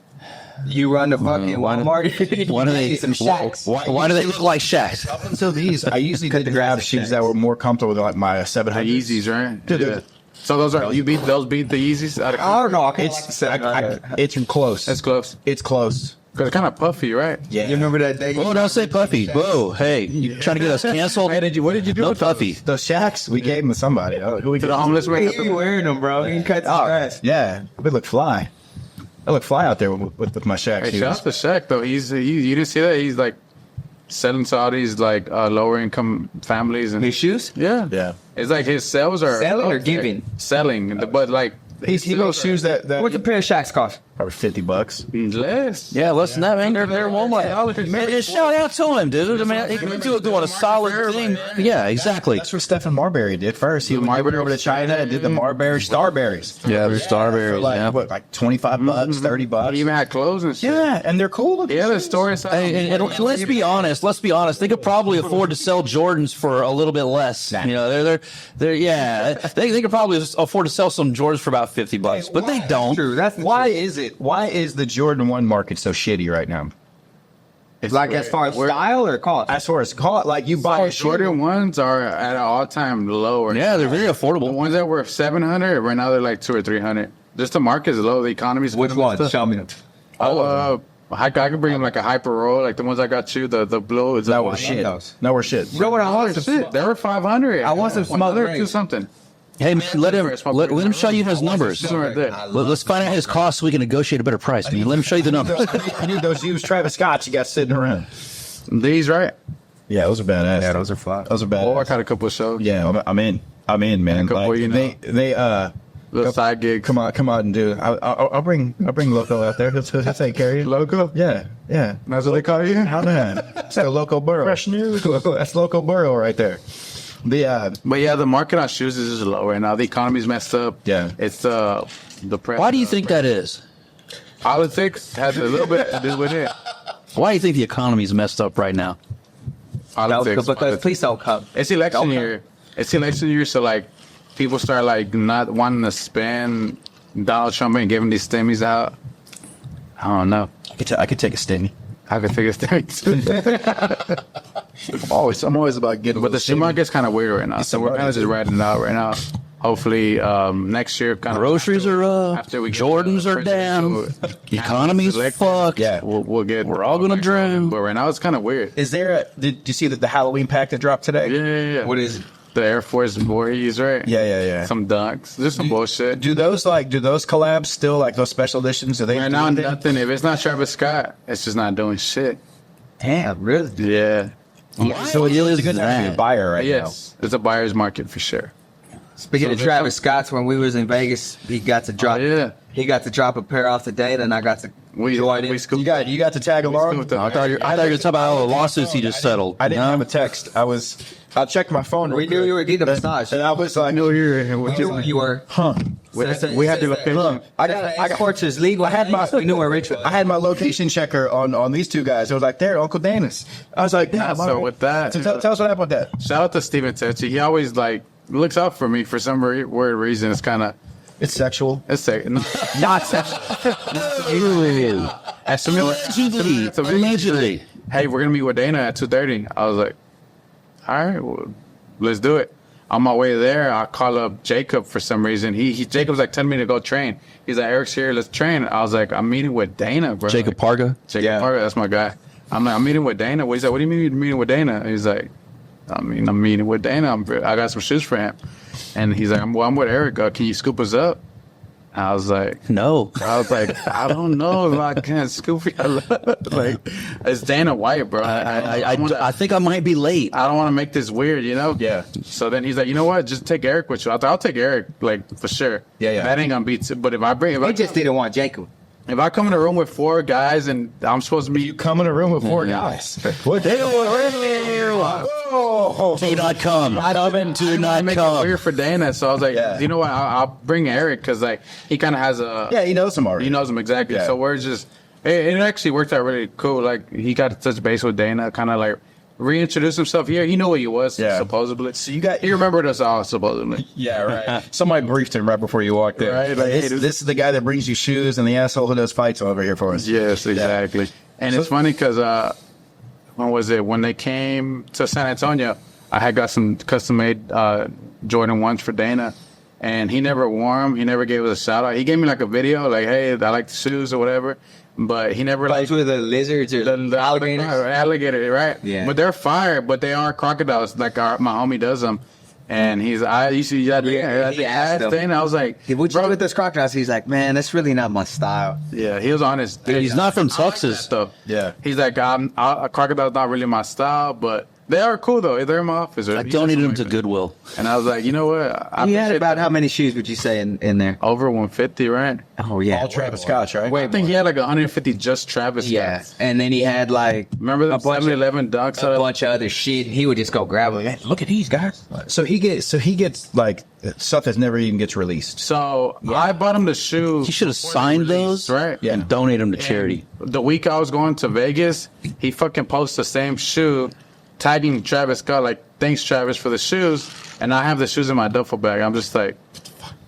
You run the fucking Walmart. why do they? Some shacks. Why do they look like shacks? So these, I usually did grab shoes that were more comfortable than like my The 700 Yeezys, right? Dude, Yeah. So those beat the Yeezys. I don't know. I can't It's close. That's close. It's close. Cause it's kind of puffy, right? You remember that day? Whoa, don't say puffy. Whoa, hey, you trying to get us canceled? What did you do? No with puffy. Those shacks, we gave them to somebody. Who we To the Oh, homeless man. You wearing them, bro. You can cut the grass. Yeah, they look fly. I look fly out there with my shack Hey, shoes. shout out to Shaq though. You didn't see that? He's like selling to all these like lower income families and These shoes? yeah. Yeah. It's like his sales are Selling or up there. giving? Selling, but like He those shoes that What's a pair of Shaqs cost? probably $50. less. Yeah, less than that, man. They're Walmart. Man, shout out to him, dude. I mean, he's doing a solid thing. Yeah, exactly. That's what Stephen Marbury did first. He went over to China and did the Marbury Starberries. Yeah, they're Starberries. Like, Yeah. what, like $25, $30? He even had clothes and shit. Yeah, and they're cool. Yeah, the story. And let's be honest. Let's be honest. They could probably afford to sell Jordans for a little bit less. You know, they could probably afford to sell some Jordans for about $50, but they don't. True. That's Why is the Jordan 1 market so shitty right now? It's like as far as style or cost. As far as cost, like you buy a Shorter ones are at an all-time low. Yeah, they're very The affordable. ones that were 700 right now they're like 200 or 300. Just the market's low. The economy's Which one? stuff. Show me. I could bring them like a hyper roll, like the ones I got you. The blue is No, the we're shit. those. No, we're shit. You know what I want? shit. They were 500. I want some smaller They're rings. something. Hey man, let him show you his numbers. This one right there. Let's find out his cost so we can negotiate a better price. Man, let him show you the numbers. I need those used Travis Scotts you got sitting around. These right? Yeah, those are badass. Yeah, those are fly. Those are Oh, I badass. got a couple of shows. Yeah, I'm in, man. couple, Like, you know. they Little side gigs. come on and do. I'll bring Loco out there. He'll take care of you. Loco? Yeah. That's what they call you? How man? It's the Loco Burrow. Fresh news. That's Loco Burrow right there. But yeah, the market on shoes is just low right now. The economy's messed up. Yeah. It's the press. Why do you think that is? Politics has a little bit to do with it. Why do you think the economy's messed up right now? Politics. Because please don't come. It's election year. It's election year, so like people start like not wanting to spend Donald Trump and giving these stimmies out. I don't know. I could take a stimmy. I could take a stimmy. I'm always about getting. But the shit market's kind of weird right now. So we're kind of just riding it out right now. Hopefully, next year, kind of Groceries are up. after we get Jordans the are down. presidential The economy's elect- fucked. Yeah. We'll get. We're all gonna drown. But right now, it's kind of weird. Is there did you see that the Halloween pack that dropped today? Yeah. What is it? The Air Force Warriors, right? Yeah. Some dunks. There's some bullshit. Do those collabs still, like those special editions? Do they Right do now, anything? nothing. If it's not Travis Scott, it's just not doing shit. Damn, really? Yeah. So it is good to be a that? buyer right Yes. It's a buyer's market for sure. Speaking of Travis Scott's, when we was in Vegas, he got to drop. yeah. He got to drop a pair off the data, and I got to. We scooped now. You got to tag along. scooped up. I thought you were talking about all the lawsuits he just settled. I didn't have a text. I checked my phone. We knew you were getting a massage. and I was like, "No, you're." We knew where you were. We had to look at I got Sports is legal. I had my we knew where Rich was. I had my location checker on these two guys. It was like, "They're Uncle Dana's." I was like, "Yeah." So with that, So tell us what happened with that. shout out to Steven Tetchy. He always like looks out for me for some weird reason. It's kind of It's sexual. it's second. Not sexual. Allegedly. Hey, we're gonna meet with Dana at 2:30. I was like, all right, well, let's do it. On my way there, I call up Jacob for some reason. Jacob's like telling me to go train. He's like, Eric's here, let's train. I was like, I'm meeting with Dana, bro. Jacob Parga. Jacob Parga, that's my guy. I'm like, I'm meeting with Dana. He's like, what do you mean you're meeting with Dana? He's like, I'm meeting with Dana. I got some shoes for him. And he's like, I'm with Eric. Can you scoop us up? I was like, No. I don't know if I can scoop you up. Like, it's Dana White, bro. I think I might be late. I don't want to make this weird, you know? Yeah. So then he's like, you know what? Just take Eric with you. I thought I'll take Eric, like, for sure. Yeah. That ain't gonna be. But if He just didn't want Jacob. if I come in a room with 4 guys and I'm supposed to be, You come in a room with 4 guys. What? Do not come. Do not make it come. weird for Dana. So I was like, Yeah. you know what? I'll bring Eric because like he kind of has a. Yeah, he knows him already. He knows him exactly. Yeah. So we're just. It actually worked out really cool. Like he got to touch base with Dana, kind of like reintroduce himself here. He knew what he was, Yeah. supposedly. So you got He remembered us all, supposedly. Yeah, right. Somebody briefed him right before you walked in. Right, like, hey, this is the guy that brings you shoes and the asshole who does fights over here for us. Yes, exactly. And it's funny because when was it? When they came to San Antonio, I had got some custom made Jordan 1s for Dana, and he never wore them. He never gave us a shout out. He gave me like a video, like, "Hey, I like the shoes" or whatever. But he never like Like with the lizards or the alligators. alligator, right? Yeah. But they're fire, but they are crocodiles. Like my homie does them, and he asked them. thing. I was like, Hey, what'd you do with those crocodiles? He's like, man, that's really not my style. yeah, he was honest. He's not from I like that Texas. stuff. Yeah. He's like, crocodile's not really my style, but They are cool though. They're in my office. I donated them to Goodwill. And I was like, you know what? I You had appreciate about that. how many shoes would you say in there? Over 150, right? Oh yeah. All Travis Scott's, right? I think he had like 150 just Travis. Yeah, Scotts. and then he had like Remember the a bunch of 7-Eleven dunks? a bunch of other shit. He would just go grab them. Hey, look at these guys. So he gets like stuff that never even gets released. So I bought him the shoe. He should have signed those right? Yeah. and donated them to charity. The week I was going to Vegas, he fucking posted the same shoe, tagging Travis Scott, like, thanks, Travis, for the shoes. And I have the shoes in my duffel bag. I'm just like,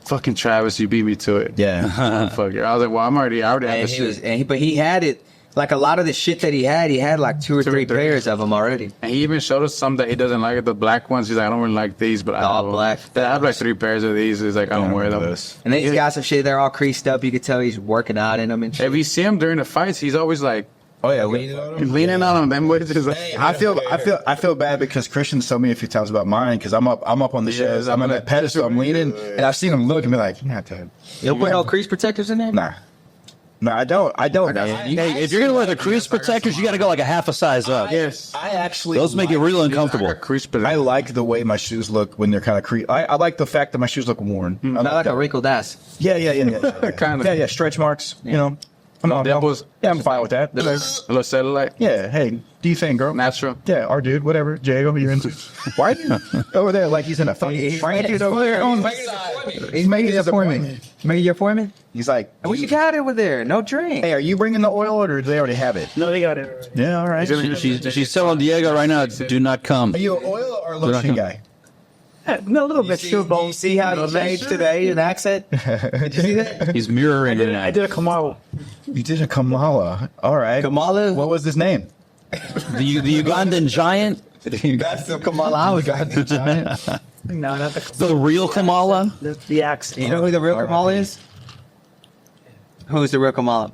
fucking Travis, you beat me to it. Yeah. Fuck it. I was like, well, I already have the And shoes. but he had it. Like a lot of the shit that he had like two or three pairs of them already. And he even showed us some that he doesn't like, the black ones. He's like, I don't really like these, but I All have them. black. I have like 3 pairs of these. He's like, I don't wear them. And then he's got some shit. They're all creased up. You could tell he's working out in them and shit. If you see him during the fights, he's always like Oh yeah, leaning on them. Them boys is like, I feel bad because Christian's told me a few times about mine because I'm up on the shows. I'm on that pedestal. I'm leaning, and I've seen him look and be like, "Not that." You don't put no crease protectors in there? Nah, no, I don't. Hey, if you're gonna wear the crease protectors, you got to go like a half a size up. yes. I actually Those make it real uncomfortable. I like the way my shoes look when they're kind of I like the fact that my shoes look worn. Not like a wrinkled ass. Yeah. Kinda. Yeah, stretch marks. You know, Dimples. Yeah, I'm fine with that. A little satellite. Yeah, hey, do you think, girl? Natural. Yeah, our dude, whatever. Jago, you're into. Why are you over there like he's in a fucking Frankie over there? He's making his appointment. Making your appointment? He's like, What you got over there? No drink. hey, are you bringing the oil or do they already have it? No, they got it already. Yeah, all right. She's telling Diego right now, do not come. Are you an oil or lotion guy? No, a little bit. You Still bones. see how he changed to the Asian accent? Did you see that? He's mirroring it. I did a Kamala. You did a Kamala. All right. Kamala? What was his name? The Ugandan giant, That's the Kamala I was got. No, not the real Kamala. the accent. You know who the real Kamala is? Who's the real Kamala?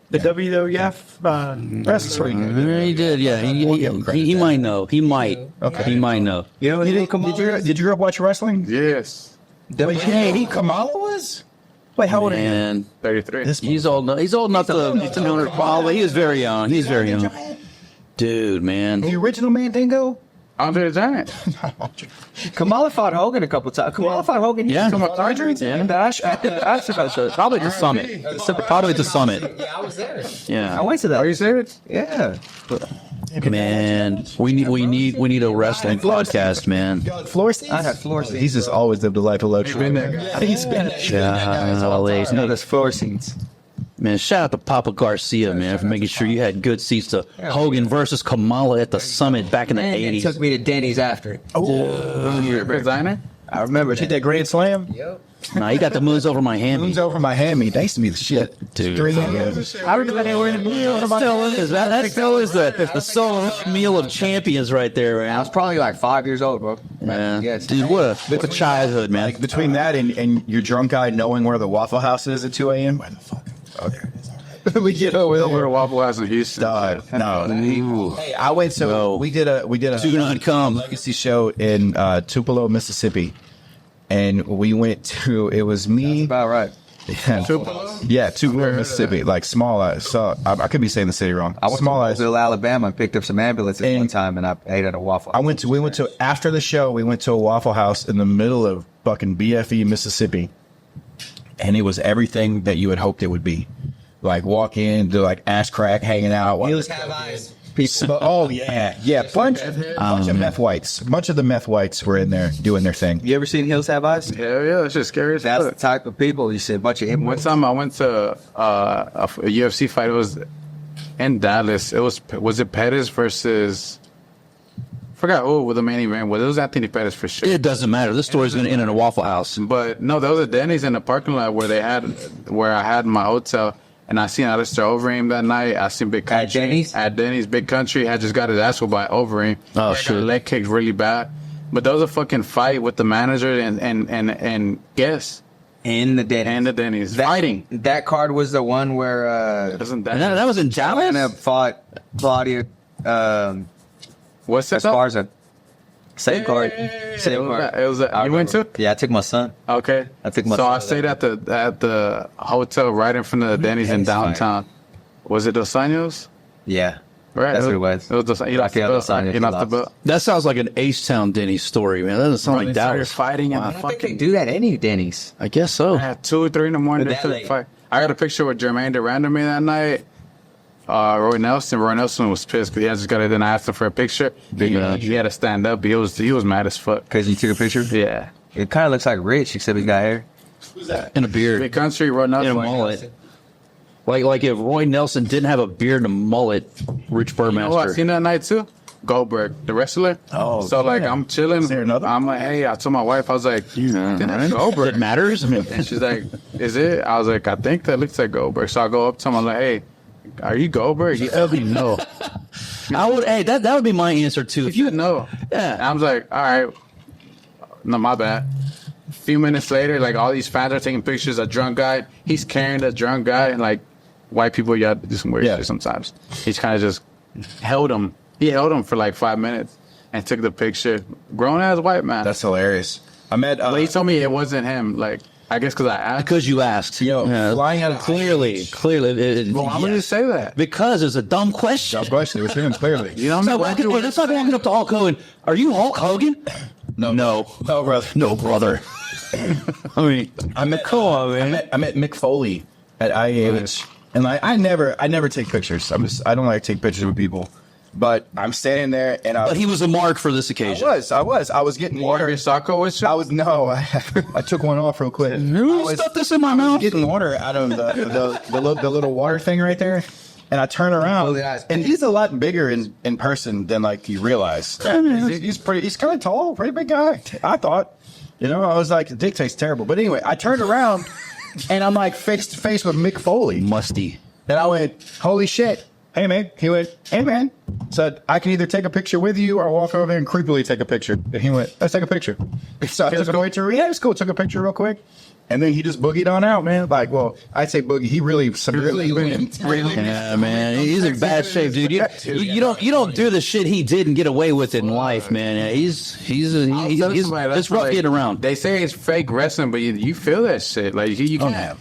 The WWF wrestler. He did, yeah. He might know. He might. Okay. He might know. You know who the real Kamala is? Did you grow up watching wrestling? Yes. Wait, hey, Kamala was? Wait, how old are you? And 33. he's old enough to know Kamala. He was very young. He's very young. Dude, man. The original Mandingo? Andre the Giant. Kamala fought Hogan a couple times. Kamala fought Hogan. Yeah. Yeah. Probably the summit. Probably the summit. I was there. I Yeah. went to that. Are you serious? Yeah. Man, we need a wrestling podcast, man. Floor seats? I had floor seats. He's just always lived a life of luxury. Been there. He's been No, there's floor seats. Man, shout out to Papa Garcia, man, for making sure you had good seats to Hogan versus Kamala at the summit back in the And it 80s. took me to Denny's after it. Designer? I remember Hit that Grand Slam? Nah, he got the moons over my hand. Moons over my hammy. That used to be the shit. Dude. 3 a.m. I remember they were in the meal. That still is the solo meal of champions right there, I man. was probably like 5 years old, bro. Yeah. Yes. Dude, what a childhood, man. Like between that and your drunk guy knowing where the Waffle House is at 2 a.m. Where the fuck? Oh, there it is. We get over We're there. a Waffle House in Houston. No. Hey, I went. So No. we did a Do not come. legacy show in Tupelo, Mississippi, and we went to. It was me. About right. Yeah, Tupelo, Mississippi. Like small eyes. So I could be saying the city wrong. I went Small to eyes. Mobile, Alabama, and picked up some ambulances And- one time, and I ate at a Waffle House. We went to after the show. We went to a Waffle House in the middle of fucking BFE, Mississippi, and it was everything that you had hoped it would be. Like walk in, do like ass crack, hanging out. Oh yeah, bunch of meth whites. Bunch of the meth whites were in there doing their thing. You ever seen Hills Have Eyes? Hell yeah, it's just scary as That's the fuck. type of people you see a bunch of One immigrants. time I went to a UFC fight. It was in Dallas. Was it Pettis versus? Forgot who the main event was. It was Anthony Pettis for sure. It doesn't matter. This story's going to end in a Waffle House. But no, there was a Denny's in the parking lot where I had my hotel, and I seen Alistair Overeem that night. I seen Big Country Denny's? At Denny's, Big Country had just got his ass whooped by Overeem. Oh, He shit. got leg kicked really bad. But there was a fucking fight with the manager and guests In the Denny's. and the Denny's That- fighting. That card was the one where Isn't And that was in Joanna Dallas? fought Claudia What's that? Esparza. Same card. Same card. It was. You went to? Yeah, I took my son. Okay. I took my So I son stayed at the hotel right in front of the Denny's in Denny's fire. downtown. Was it Dos Años? Yeah. Right. That's what it was. It was just, he lost the belt. He lost the belt. That sounds like an H-Town Denny story, man. That doesn't sound like They started Dallas. fighting and I think they fucking. do that any Denny's. I guess so. At 2 or 3 in the morning, But they that started late. fight. I got a picture with Jermaine Durant to me that night. Roy Nelson was pissed because he had just got it. Then I asked him for a picture. He had to stand up. He was mad as fuck. Because you took a picture? Yeah. It kind of looks like Rich, except he got hair. In a beard. Big country, Roy In a Nelson. mullet. Like if Roy Nelson didn't have a beard and a mullet, Rich Oh, I Burmaster. seen that night too. Goldberg, the wrestler. Oh, so like yeah. I'm chilling. Is there another? I'm like, hey, I told my wife, I was like, Yeah, "Then that's right? Goldberg. It matters. I mean, And she's like, is it? I was like, I think that looks like Goldberg. So I go up to him, I'm like, hey, are you Goldberg? He said, no. I would. Hey, that would be my answer too. If you know. Yeah. And I was like, all right. No, my bad. A few minutes later, like all these fans are taking pictures of drunk guy. He's carrying the drunk guy, and like white people, you got to do some weird Yeah. shit sometimes. He's kind of just held him. He held him for like 5 minutes and took the picture. Grown ass white man. That's hilarious. I met. But he told me it wasn't him. Like I guess because I asked. because you asked. Flying out of Clearly. Well, I'm gonna say that. Because it's a dumb question. Dumb question. It was him clearly. You know what So I mean? let's not walking up to Hulk Hogan. Are you Hulk Hogan? No, No. no, brother. No, brother. I mean, I met Mick Foley at IAH, and like I never take pictures. I don't like to take pictures with people, but I'm standing there and but he was a mark for this occasion. I was getting water. Your soccer was I took one off real quick. Who stuffed this in my mouth? Getting water out of the little water thing right there. And I turn around, and he's a lot bigger in person than like you realize. He's kind of tall, pretty big guy. I thought, I was like, the dick tastes terrible. But anyway, I turned around, and I'm like face to face with Mick Foley. Musty. And I went, holy shit. Hey, man. He went, hey, man. Said, I can either take a picture with you or walk over there and creepily take a picture. And he went, let's take a picture. So I took a picture. Yeah, it's cool. Took a picture real quick. And then he just boogied on out, man. Like, well, I'd say boogie. He really went. Yeah, man, he's in bad shape, dude. You don't do the shit he did and get away with it in life, man. Yeah, he's it's rough getting around. They say it's fake wrestling, but you feel that shit. Like you can.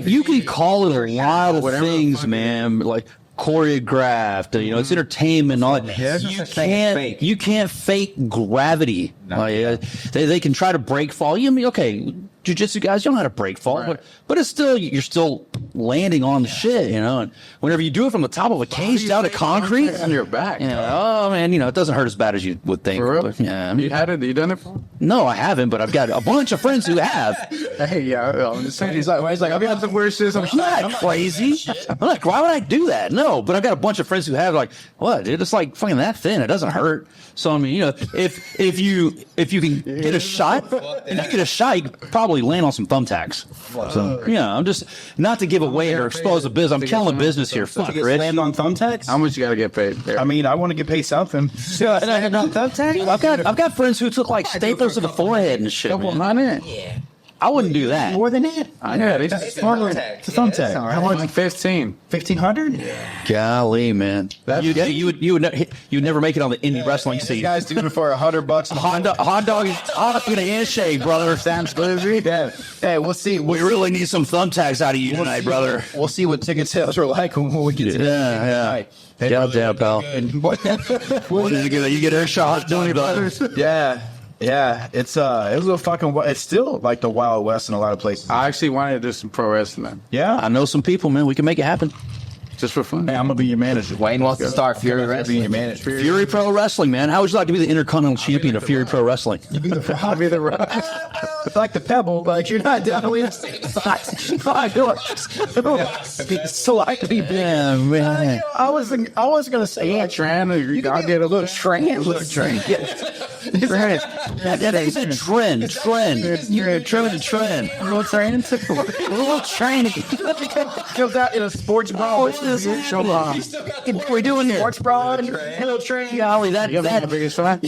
You can call it a lot of things, man. Like choreographed, it's entertainment. And all that. You can't fake gravity. Like, they can try to break fall. You mean okay? Jiu-jitsu guys, you don't know how to break fall, but it's still you're still landing on the shit, And whenever you do it from the top of a cage down to concrete, on your back. oh man, it doesn't hurt as bad as you would think. For real? But, yeah, I mean, You done it for? no, I haven't, but I've got a bunch of friends who have. Hey, yeah. I'm just saying. He's like, I've got the worst shit. I'm not crazy. I'm like, why would I do that? No, but I've got a bunch of friends who have like, what, dude? It's like fucking that thin. It doesn't hurt. So I mean, if you can get a shot, you can probably land on some thumbtacks. So I'm just not to give away or expose the business. I'm killing the business here. Fuck, Rich. Land on thumbtacks? How much you got to get paid? There? I mean, I want to get paid something. I've got friends who took like staplers to the forehead and shit. Couple Man. hundred. I wouldn't do that. More than that? Yeah, it's It's a thumbtack. How much? 15. 1,500? Golly, man. You would never make it on the indie wrestling These scene. guys do it for $100. Hot dog is in a handshake, brother. Sounds good. Yeah. Hey, we'll see. We really need some thumbtacks out of you tonight, brother. We'll see what ticket sales are like when we get to Yeah. Jab, pal. You get a shot, don't you, brother? Yeah. It's it was a fucking. It's still like the Wild West in a lot of places. I actually wanted to do some pro wrestling Yeah. I know some people, man. We can make it happen. just for fun. Hey, I'm gonna be your manager. Wayne wants to start Fury Be Wrestling. your manager. Fury Pro Wrestling, man. How would you like to be the Intercontinental Champion of Fury Pro Wrestling? I'll be the rock. It's like the pebble, but you're not definitely the same size. So I could be big. Yeah, man. I was gonna say I'll get a little train. That is a trend. You're a trend. Little training. Little training. Comes out in a sports bra. We're doing Sports bra and little training. Golly, that biggest fan.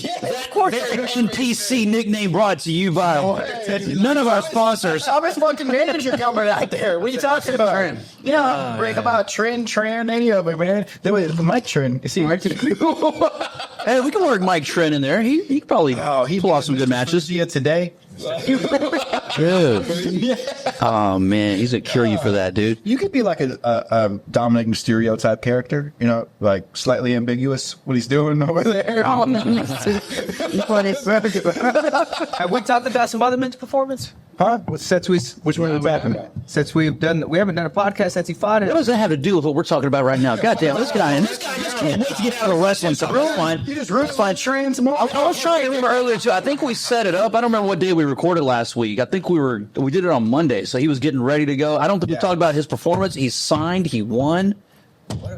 American PC nickname brought to you by none of our sponsors. I'm a fucking manager coming out there. What are you talking about? You know, break about trend, any of it, man. There was the Mike trend. You see, Mike Hey, we can work Mike Trent in there. He could probably pull off some good matches. Yeah, today Dude. Oh man, he's a cure you for that, dude. You could be like a Dominic Mysterio type character, you know, like slightly ambiguous what he's doing over there. Have we talked about some other men's performance? Huh? Which one are we talking about? Since we haven't done a podcast since he fought What it. does that have to do with what we're talking about right now? Goddamn, let's get on. Let's get out of wrestling. So real fine. You just root find trans. I was trying to remember earlier too. I think we set it up. I don't remember what day we recorded last week. I think we did it on Monday, so he was getting ready to go. I don't think we talked about his performance. He signed. He won.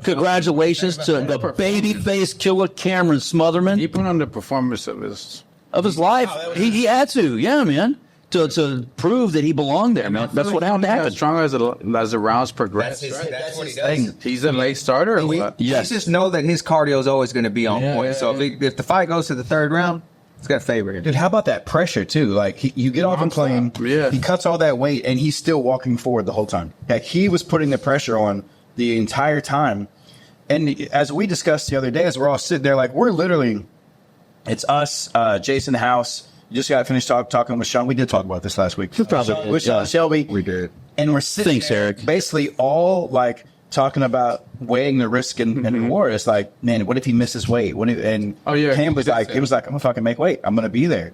Congratulations to the babyface killer Cameron Smotherman He put on the performance of his. life. He had to, yeah, man, to prove that he belonged there, man. That's what had to happen. As strong as the rounds progress. That's what he does. He's a late starter. Or what? Yes. We just know that his cardio is always going to be on point. So if the fight goes to the third round, it's got to favor him. Dude, how about that pressure too? Like you get off and claim, Yeah. he cuts all that weight and he's still walking forward the whole time. Like he was putting the pressure on the entire time. And as we discussed the other day, as we're all sitting there, like we're literally, it's us, Jason House. You just got finished talking with Sean. We did talk about this last week. Probably With did, yeah. Shelby. We did. And we're sitting Thanks, there, Eric. basically all like talking about weighing the risk and reward. It's like, man, what if he misses weight? And Cam was like, he was like, I'm gonna fucking make weight. I'm gonna be there.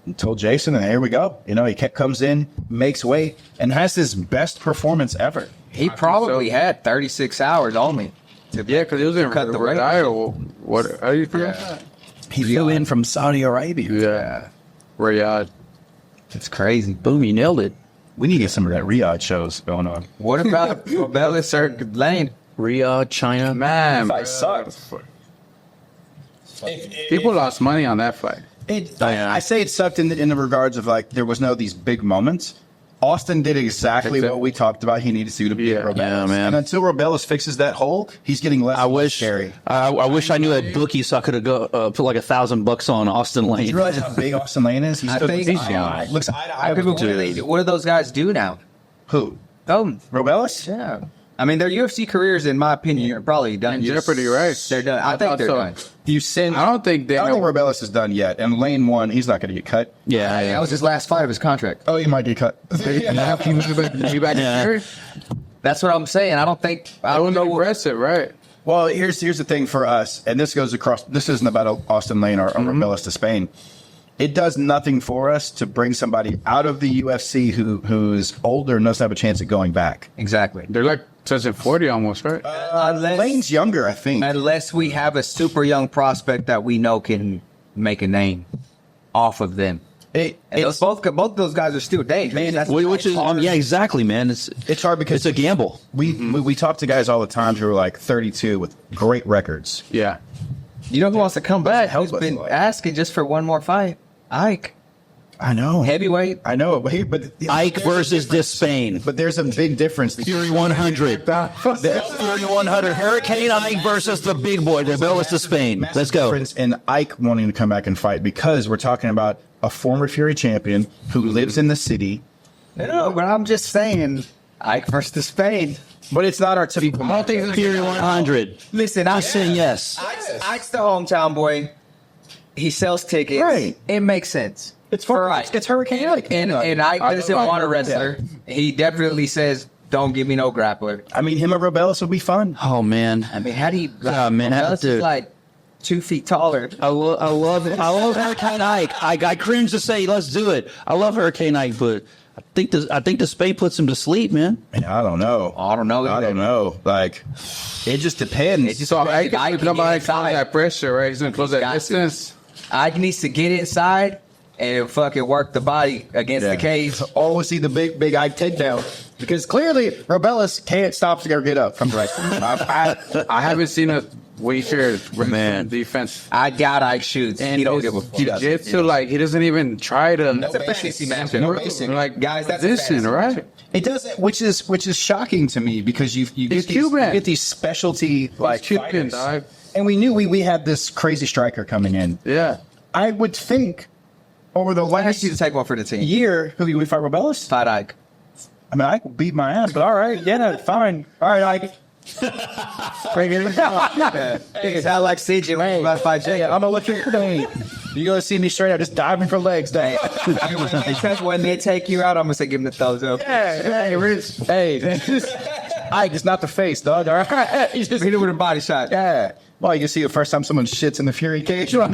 And told Jason, and here we go. You know, comes in, makes weight, and has his best performance ever. He probably had 36 hours on me. Yeah, because he was in Cut the Red weight. Eye or what? How do you pronounce that? He flew in from Saudi Arabia. Yeah. Riyadh. It's crazy. Boom, you nailed it. We need to get some of that Riyadh shows going on. What about Bellis or Lane? Riyadh, China. Man, Fight sucked. people lost money on that fight. I say it sucked in the regards of like there was no these big moments. Austin did exactly what we talked about he needed to do to beat Robellis. Yeah, man. And until Robellis fixes that hole, he's getting less scary. I wish I knew a bookie so I could have put like $1,000 on Austin You Lane. realize how big Austin Lane is? I think looks eye to eye. what do those guys do now? Who? Robellis? Yeah. I mean, their UFC careers, in my opinion, are probably done. In jeopardy, right? They're done. I think they're done. You send. I don't think Robellis is done yet. And Lane won. He's not going to get cut. Yeah, That was his last fight of his contract. Oh, he might get cut. Yeah. That's what I'm saying. I don't know. Aggressive, right? Well, here's the thing for us, and this goes across. This isn't about Austin Lane or Robellis to Spain. It does nothing for us to bring somebody out of the UFC who's older and doesn't have a chance at going back. Exactly. They're like touching 40 almost, right? Lane's younger, I think. Unless we have a super young prospect that we know can make a name off of them. Both of those guys are still dangerous. Which is, yeah, exactly, man. It's hard because it's a gamble. We talk to guys all the time who are like 32 with great records. Yeah. You know who wants to come back? Help Who's us, been like- asking just for one more fight? Ike. I know. Heavyweight. I know. But Ike versus Despain. But there's a big difference. Fury 100. Fury 100. Hurricane Ike versus the big boy, the Bellis Despain. Let's go. Difference in Ike wanting to come back and fight because we're talking about a former Fury champion who lives in the city. No, but I'm just saying, Ike versus Spain. But it's not our typical. I don't think it's Fury 100. Listen, I'm saying yes. Ike's the hometown boy. He sells tickets. Right. It makes sense. It's for Ike. It's Hurricane Ike. And Ike doesn't want a wrestler. He definitely says, "Don't give me no grappler." I mean, him and Robellis would be fun. Oh, man. I mean, how do you? Oh, man, Bellis dude. is like 2 feet taller. I love Hurricane Ike. I cringe to say, let's do it. I love Hurricane Ike, but I think the Spain puts him to sleep, man. Man, I don't know. I don't know. I don't know. Like, it just depends. So Ike Ike can come by and can close get that pressure, right? He's going to close that Got to. distance. Ike needs to get inside and fucking work the body against the cage. Always see the big Ike takedown because clearly Robellis can't stop or get up from the right. I haven't seen a Wayfair Man. defense. I got Ike shoots. And he don't his give a fuck. jiu-jitsu, like, he doesn't even try to. That's a fantasy match. No basic. Like, Guys, that's position, a fantasy right? It doesn't, which is shocking to me because you He's get Cuban. you get these specialty like Cuban, fighters. dog. And we knew we had this crazy striker coming in. Yeah. I would think over the I last need you to take one for the team. year, who we fight Robellis? Fight Ike. I mean, Ike will beat my ass, but all right, yeah, fine. All right, Ike, Niggas sound like CJ when he's about to fight Jay. I'm gonna look at you. You gonna see me straight up, just diving for legs, day. When they take you out, I'm gonna say give him the thumbs up. Hey, Ike, it's not the face, dog. All right, He's just hit him with a body shot. yeah. Well, you can see the first time someone shits in the Fury cage. But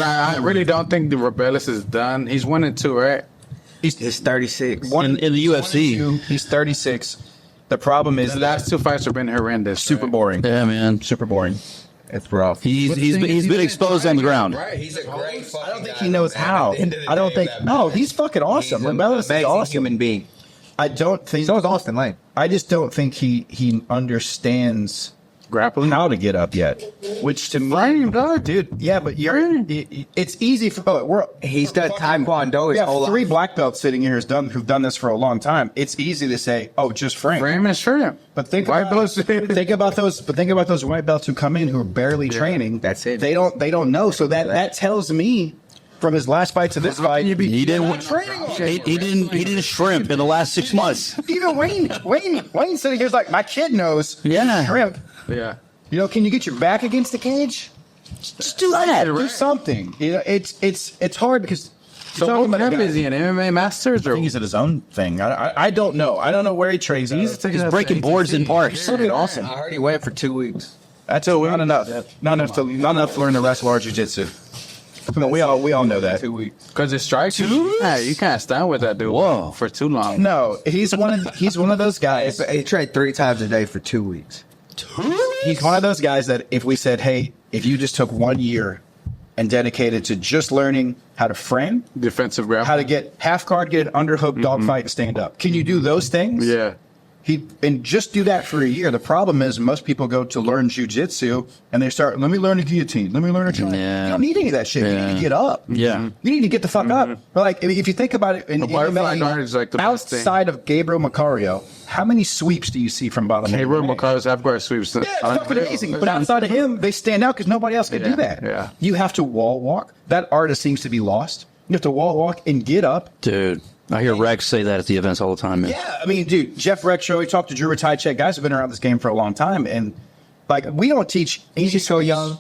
I really don't think the Rebellis is done. He's 1-2, right? He's 36. In the UFC. He's 36. The problem is The last 2 fights have been horrendous. super right? boring. Yeah, man. Super boring. It's rough. He's been exposed on the ground. Right, he's a great fucking I don't think he knows how. I don't think. No, he's fucking awesome. Rebellis is amazing awesome. human being. I don't think. So is Austin Lane. I just don't think he understands Grappling. how to get up yet. Which to me, dude. Yeah, but it's easy for. He's done Taekwondo his whole Yeah, life. 3 black belts sitting here who've done this for a long time. It's easy to say, "Oh, just Frank." Frame is shrimp. But think White about, belts. think about those. But think about those white belts who come in who are barely training. That's it. They don't know. So that tells me from his last fight to this fight, He didn't. He didn't shrimp in the last 6 months. even Wayne sitting here's like, my kid knows. Yeah. Shrimp. Yeah. You know, can you get your back against the cage? Just do that. Do something. You know, it's hard because. So what camp is he in? MMA Masters I or? think he's at his own thing. I don't know. I don't know where he trains. He's breaking boards in parks. Something awesome. I heard he went for 2 weeks. That's not enough. Not enough to learn the rest of our jiu-jitsu. Come on, we all know that. 2 weeks. Because it strikes you. Yeah, you can't stand with that dude. Whoa. For too long. No, he's one of those guys. He trained 3 times a day for 2 weeks. He's one of those guys that if we said, hey, if you just took 1 year and dedicated to just learning how to frame, Defensive grappling. how to get half guard, get an underhook, dogfight, and stand up. Can you do those things? Yeah. And just do that for a year. The problem is most people go to learn jujitsu and they start, let me learn a guillotine. Let me learn a guillotine. Yeah. You don't need any of that shit. You need to get up. Yeah. You need to get the fuck up. But like, if you think about it, in butterfly MMA, guard is like the best thing. outside of Gabriel Macario, how many sweeps do you see from bottom? Hey, Roy MMA? McCarthy's half-guard sweeps. Yeah, it's fucking amazing. But outside of him, they stand out because nobody else can do that. yeah. You have to wall walk. That art seems to be lost. You have to wall walk and get up. Dude, I hear Rex say that at the events all the time, man. Yeah, I mean, dude, Jeff Rexrow, he talked to Drew Tychek. Guys have been around this game for a long time. And, like, we don't teach. He's just so young.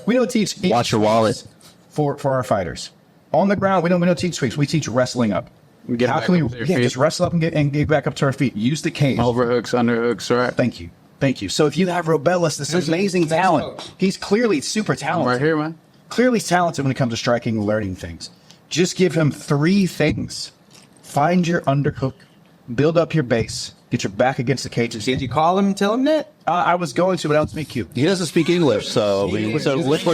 We don't teach. Watch your wallet. For our fighters. On the ground, we don't teach sweeps. We teach wrestling up. Get How back can up to we your feet. just wrestle up and get back up to our feet? Use the cage. Overhooks, underhooks, right? Thank you. So if you have Robellis, this amazing talent, he's clearly super talented. Right here, man. Clearly talented when it comes to striking and learning things. Just give him 3 things. Find your underhook, build up your base, get your back against the cages. Did you call him and tell him that? I was going to, but I'll make you. He doesn't speak English, so language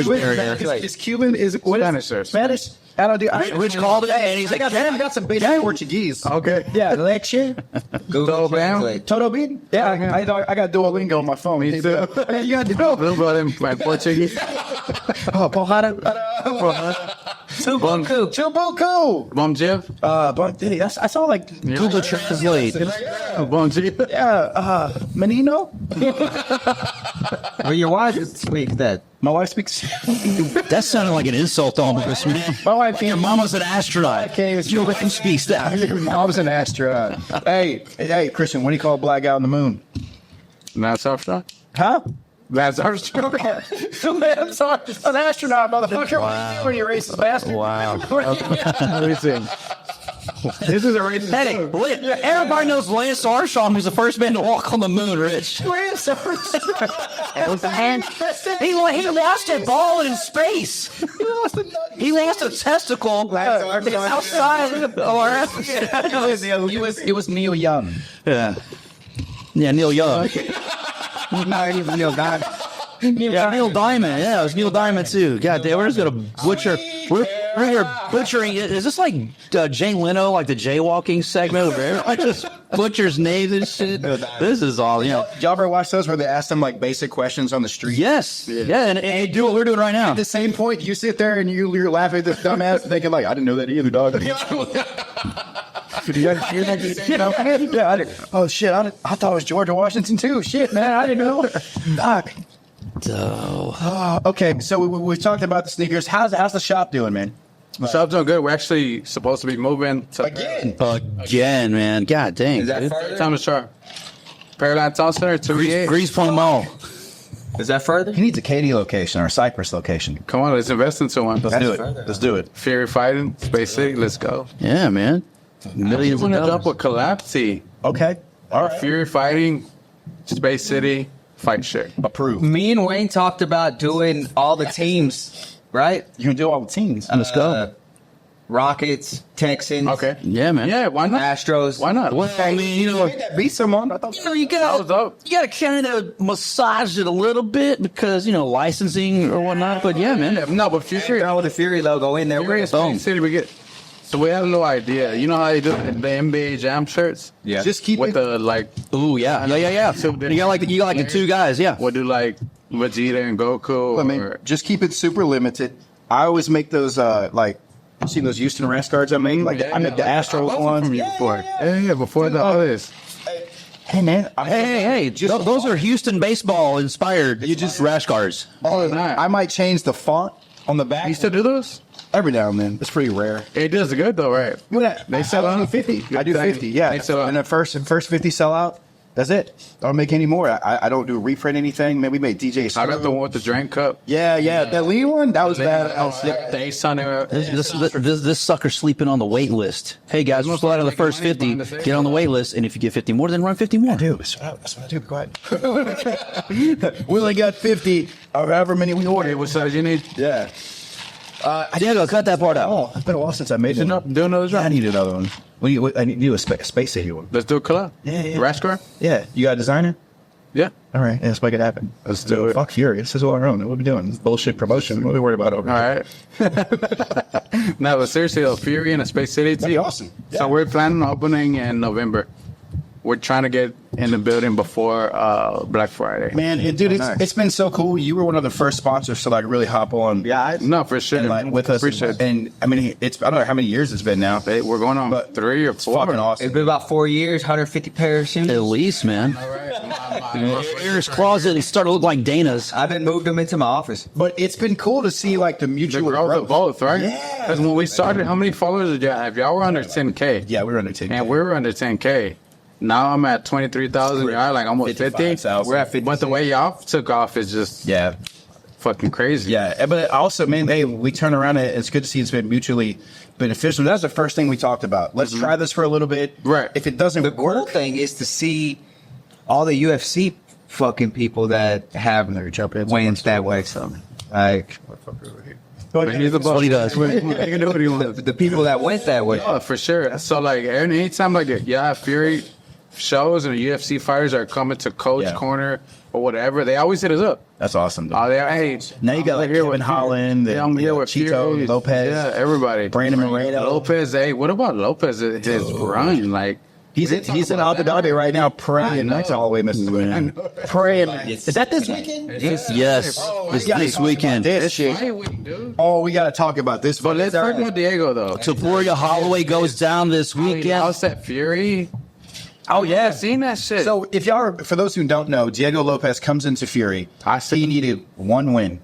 barrier. Is Cuban? Is what Spanish, is sir. Spanish? I don't do. Rich called it, and he's like, I got some basic Portuguese. Okay. Yeah, leche. Google bam. Translate. Todo bien? Yeah, I got Duolingo on my phone. You got to know. Little brother in my Portuguese. Oh, porrada. Chilboku. Bom dia. But I saw like Google Translate. Bom dia. Menino. Well, your wife speaks that. My wife speaks. That sounded like an insult almost, man. My wife Your can't. mama's an astronaut. Your wife speaks that. I was an astronaut. Hey, Christian, what do you call a black guy on the moon? That's our shot. Huh? That's our shot. I'm sorry, an astronaut, motherfucker. Wow. What are you, racist bastard? Wow. Everything. This is a racist. Hey, everybody knows Lance Armstrong was the first man to walk on the moon, Rich. Lance Armstrong. He lost that ball in space. He lost a testicle outside of our It was Neil Young. Yeah, Neil Young. Not even Neil Diamond. Yeah, Neil Diamond. Yeah, it was Neil Diamond too. God damn, we're just gonna butcher. We're here butchering. Is this like Jay Leno, like the jaywalking segment? I just butchers names and shit. This is all, you know. Did y'all ever watch those where they ask them like basic questions on the street? Yes. Yeah, and they do what we're doing right now. At the same point, you sit there and you're laughing at this dumbass thinking like, I didn't know that either, dog. Did you guys hear that? Yeah, I did. Oh shit! I thought it was George Washington too. Shit, man, I didn't know. Doc. Oh. Okay, so we talked about the sneakers. How's the shop doing, man? The shop's doing good. We're actually supposed to be moving to Again, man. God dang. Is that dude. further? Time to start. Paradigm Town Center, 288. Grease Point Mall. Is that further? He needs a Katy location or a Cypress location. Come on, let's invest into one. Let's do it. further. Let's do it. Fury fighting, Space City, let's go. Yeah, man. Millions I'm of gonna dollars. jump with Collapsy. Okay. All right. Fury fighting, Space City, fight shit. Approved. Me and Wayne talked about doing all the teams, right? You can do all the teams. Let's go. Rockets, Texans, Okay. Yeah, man. Yeah, why not? Astros. Why not? Well, I mean, you know, Be someone. I thought. you know, you That was gotta, dope. you gotta kind of massage it a little bit because, you know, licensing or whatnot. But yeah, man. No, but Fury, Throw the Fury logo in there. Fury and Space City, we get. So we had a little idea. You know how they do the NBA Jam shirts? Yeah. Just keep With it. the like, Ooh, yeah. Yeah. So You got like the two guys, yeah. we'll do like Vegeta and Goku. I mean, or, just keep it super limited. I always make those like. You seen those Houston rash guards I made? Like I make the Astro one from ones. you before. Yeah, before the others. Hey man, Hey, those are Houston baseball inspired. You just rash guards. Oh, nice. I might change the font on the back. You still do those? Every now and then. It's pretty rare. It does good though, right? They sell out 50. I do 50. Yeah. They sell out. And the first 50 sell out. That's it. I don't make any more. I don't do reprint anything. Man, we made DJ. I got the one with the drink cup. Yeah. That Lee one. That was bad. The Ace on there. This sucker's sleeping on the wait list. Hey guys, we'll out of the first 50. Get on the wait list, and if you get 50 more, then run 50 more. Dude, that's what I do. Be quiet. We only got 50 or however many we ordered. What size you need? Yeah. Diego, cut that part out. Oh, it's been a while since I made it. Do another drop. I need another one. I need to do a Space City one. Let's do a collab. Yeah. Rascar? Yeah. You got a designer? Yeah. All right. Yeah, let's make it happen. Let's do it. Fuck Fury. This is all our own. What are we doing? This is bullshit promotion. What are we worried about over All here? right. No, but seriously, though, Fury and a Space City. That'd be awesome. So we're planning on opening in November. We're trying to get in the building before Black Friday. Man, dude, it's been so cool. You were one of the first sponsors to like really hop on. Yeah. No, for sure. And like with us. Appreciate it. And I mean, I don't know how many years it's been now. Hey, we're going on But 3 or 4. It's fucking awesome. It's been about 4 years, 150 pairs of shoes. At least, man. All right. Here's closet and started to look like Dana's. I've been moved them into my office. But it's been cool to see like the The mutual growth of growth. both, right? Yeah. Because when we started, how many followers did y'all have? Y'all were under 10K. Yeah, we were under 10. And we were under 10K. Now I'm at 23,000. Y'all like almost 50. 55,000. We're at 50. But the way y'all took off is just Yeah. fucking crazy. Yeah, but also, man, hey, we turn around and it's good to see it's been mutually beneficial. That's the first thing we talked about. Let's try this for a little bit. Right. If it doesn't The cool work, thing is to see all the UFC fucking people that have wins that way. So, like, But he's the boss. what he does. He can do what he wants. the people that went that way. Oh, for sure. So like anytime like Fury shows and the UFC fighters are coming to Coach Yeah. Corner or whatever, they always hit us up. that's awesome. Though. Oh, they hey. Now you got I'm like here Kevin with Holland, Yeah, I'm here with Chito, Fury. Lopez, Yeah, everybody. Brandon Moreno. Lopez. Hey, what about Lopez? His run, like He's in Abu Dhabi right now praying. That's all the way, Mrs. Wayne. Praying. Is that this weekend? Yes, this weekend. This shit. Hey, wait, dude. Oh, we got to talk about this. But let's talk about Diego though. Topuria Holloway goes down this weekend. How's that Fury? Oh yeah, I've seen that shit. So if y'all, for those who don't know, Diego Lopez comes into Fury. He needed one win.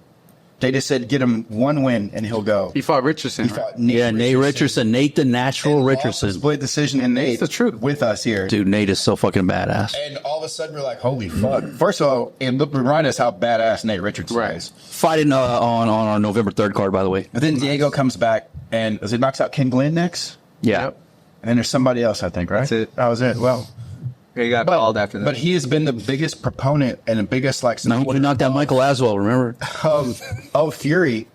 They just said get him one win and he'll go. he fought Richardson. He right? fought Nate Yeah, Nate Richardson, Nate the Natural And Richardson. lost a split decision, and Nate the truth. with us here. Dude, Nate is so fucking badass. And all of a sudden we're like, holy fuck! First of all, and look, remind us how badass Nate Richardson is. Fighting on our November 3rd card, by the way. But then Diego comes back and it knocks out Ken Glenn next, Yeah. Yep. and then there's somebody else, I think, right? That's it. That was it. Well, He got called after that. but he has been the biggest proponent and the biggest like No, we knocked out Michael Aswell, remember? of Fury,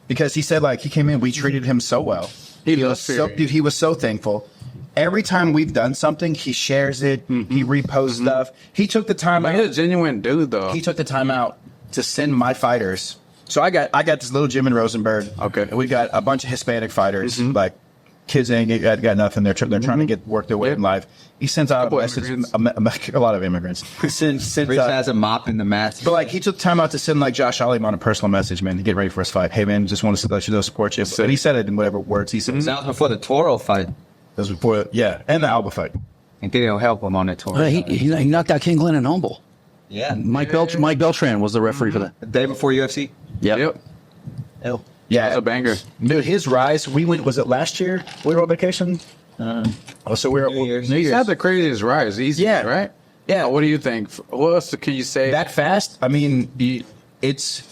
because he said like he came in, we treated him so well. He was loves so, Fury. dude, he was so thankful. Every time we've done something, he shares it. He reposts stuff. He took the time. Like, out. he's a genuine dude though. He took the time out to send my fighters. So I got this little gym in Rosenberg. Okay. And we got a bunch of Hispanic fighters, like kids ain't got nothing. They're trying to work their way in life. He sends out Couple a message. immigrants. A lot of immigrants. He sends Rich out, has a mop in the mat. but like he took time out to send like Josh Ali on a personal message, man, to get ready for his fight. Hey man, just want to let you know, support you. But he said it in whatever words he said. That was before the Toro fight. That was before, yeah, and the Alba fight. And then he'll help him on that Toro. He knocked out King Glenn and Humble. Yeah. Mike Beltran was the referee for that. The day before UFC. Yep. Yep. Yeah, Yeah, It's a banger. Dude, his rise. We went. Was it last year? We were on vacation. So we were New Year's. New He's Year's. had the craziest rise. Easy, Yeah. right? Yeah. What do you think? What else can you say? That fast? I mean, it's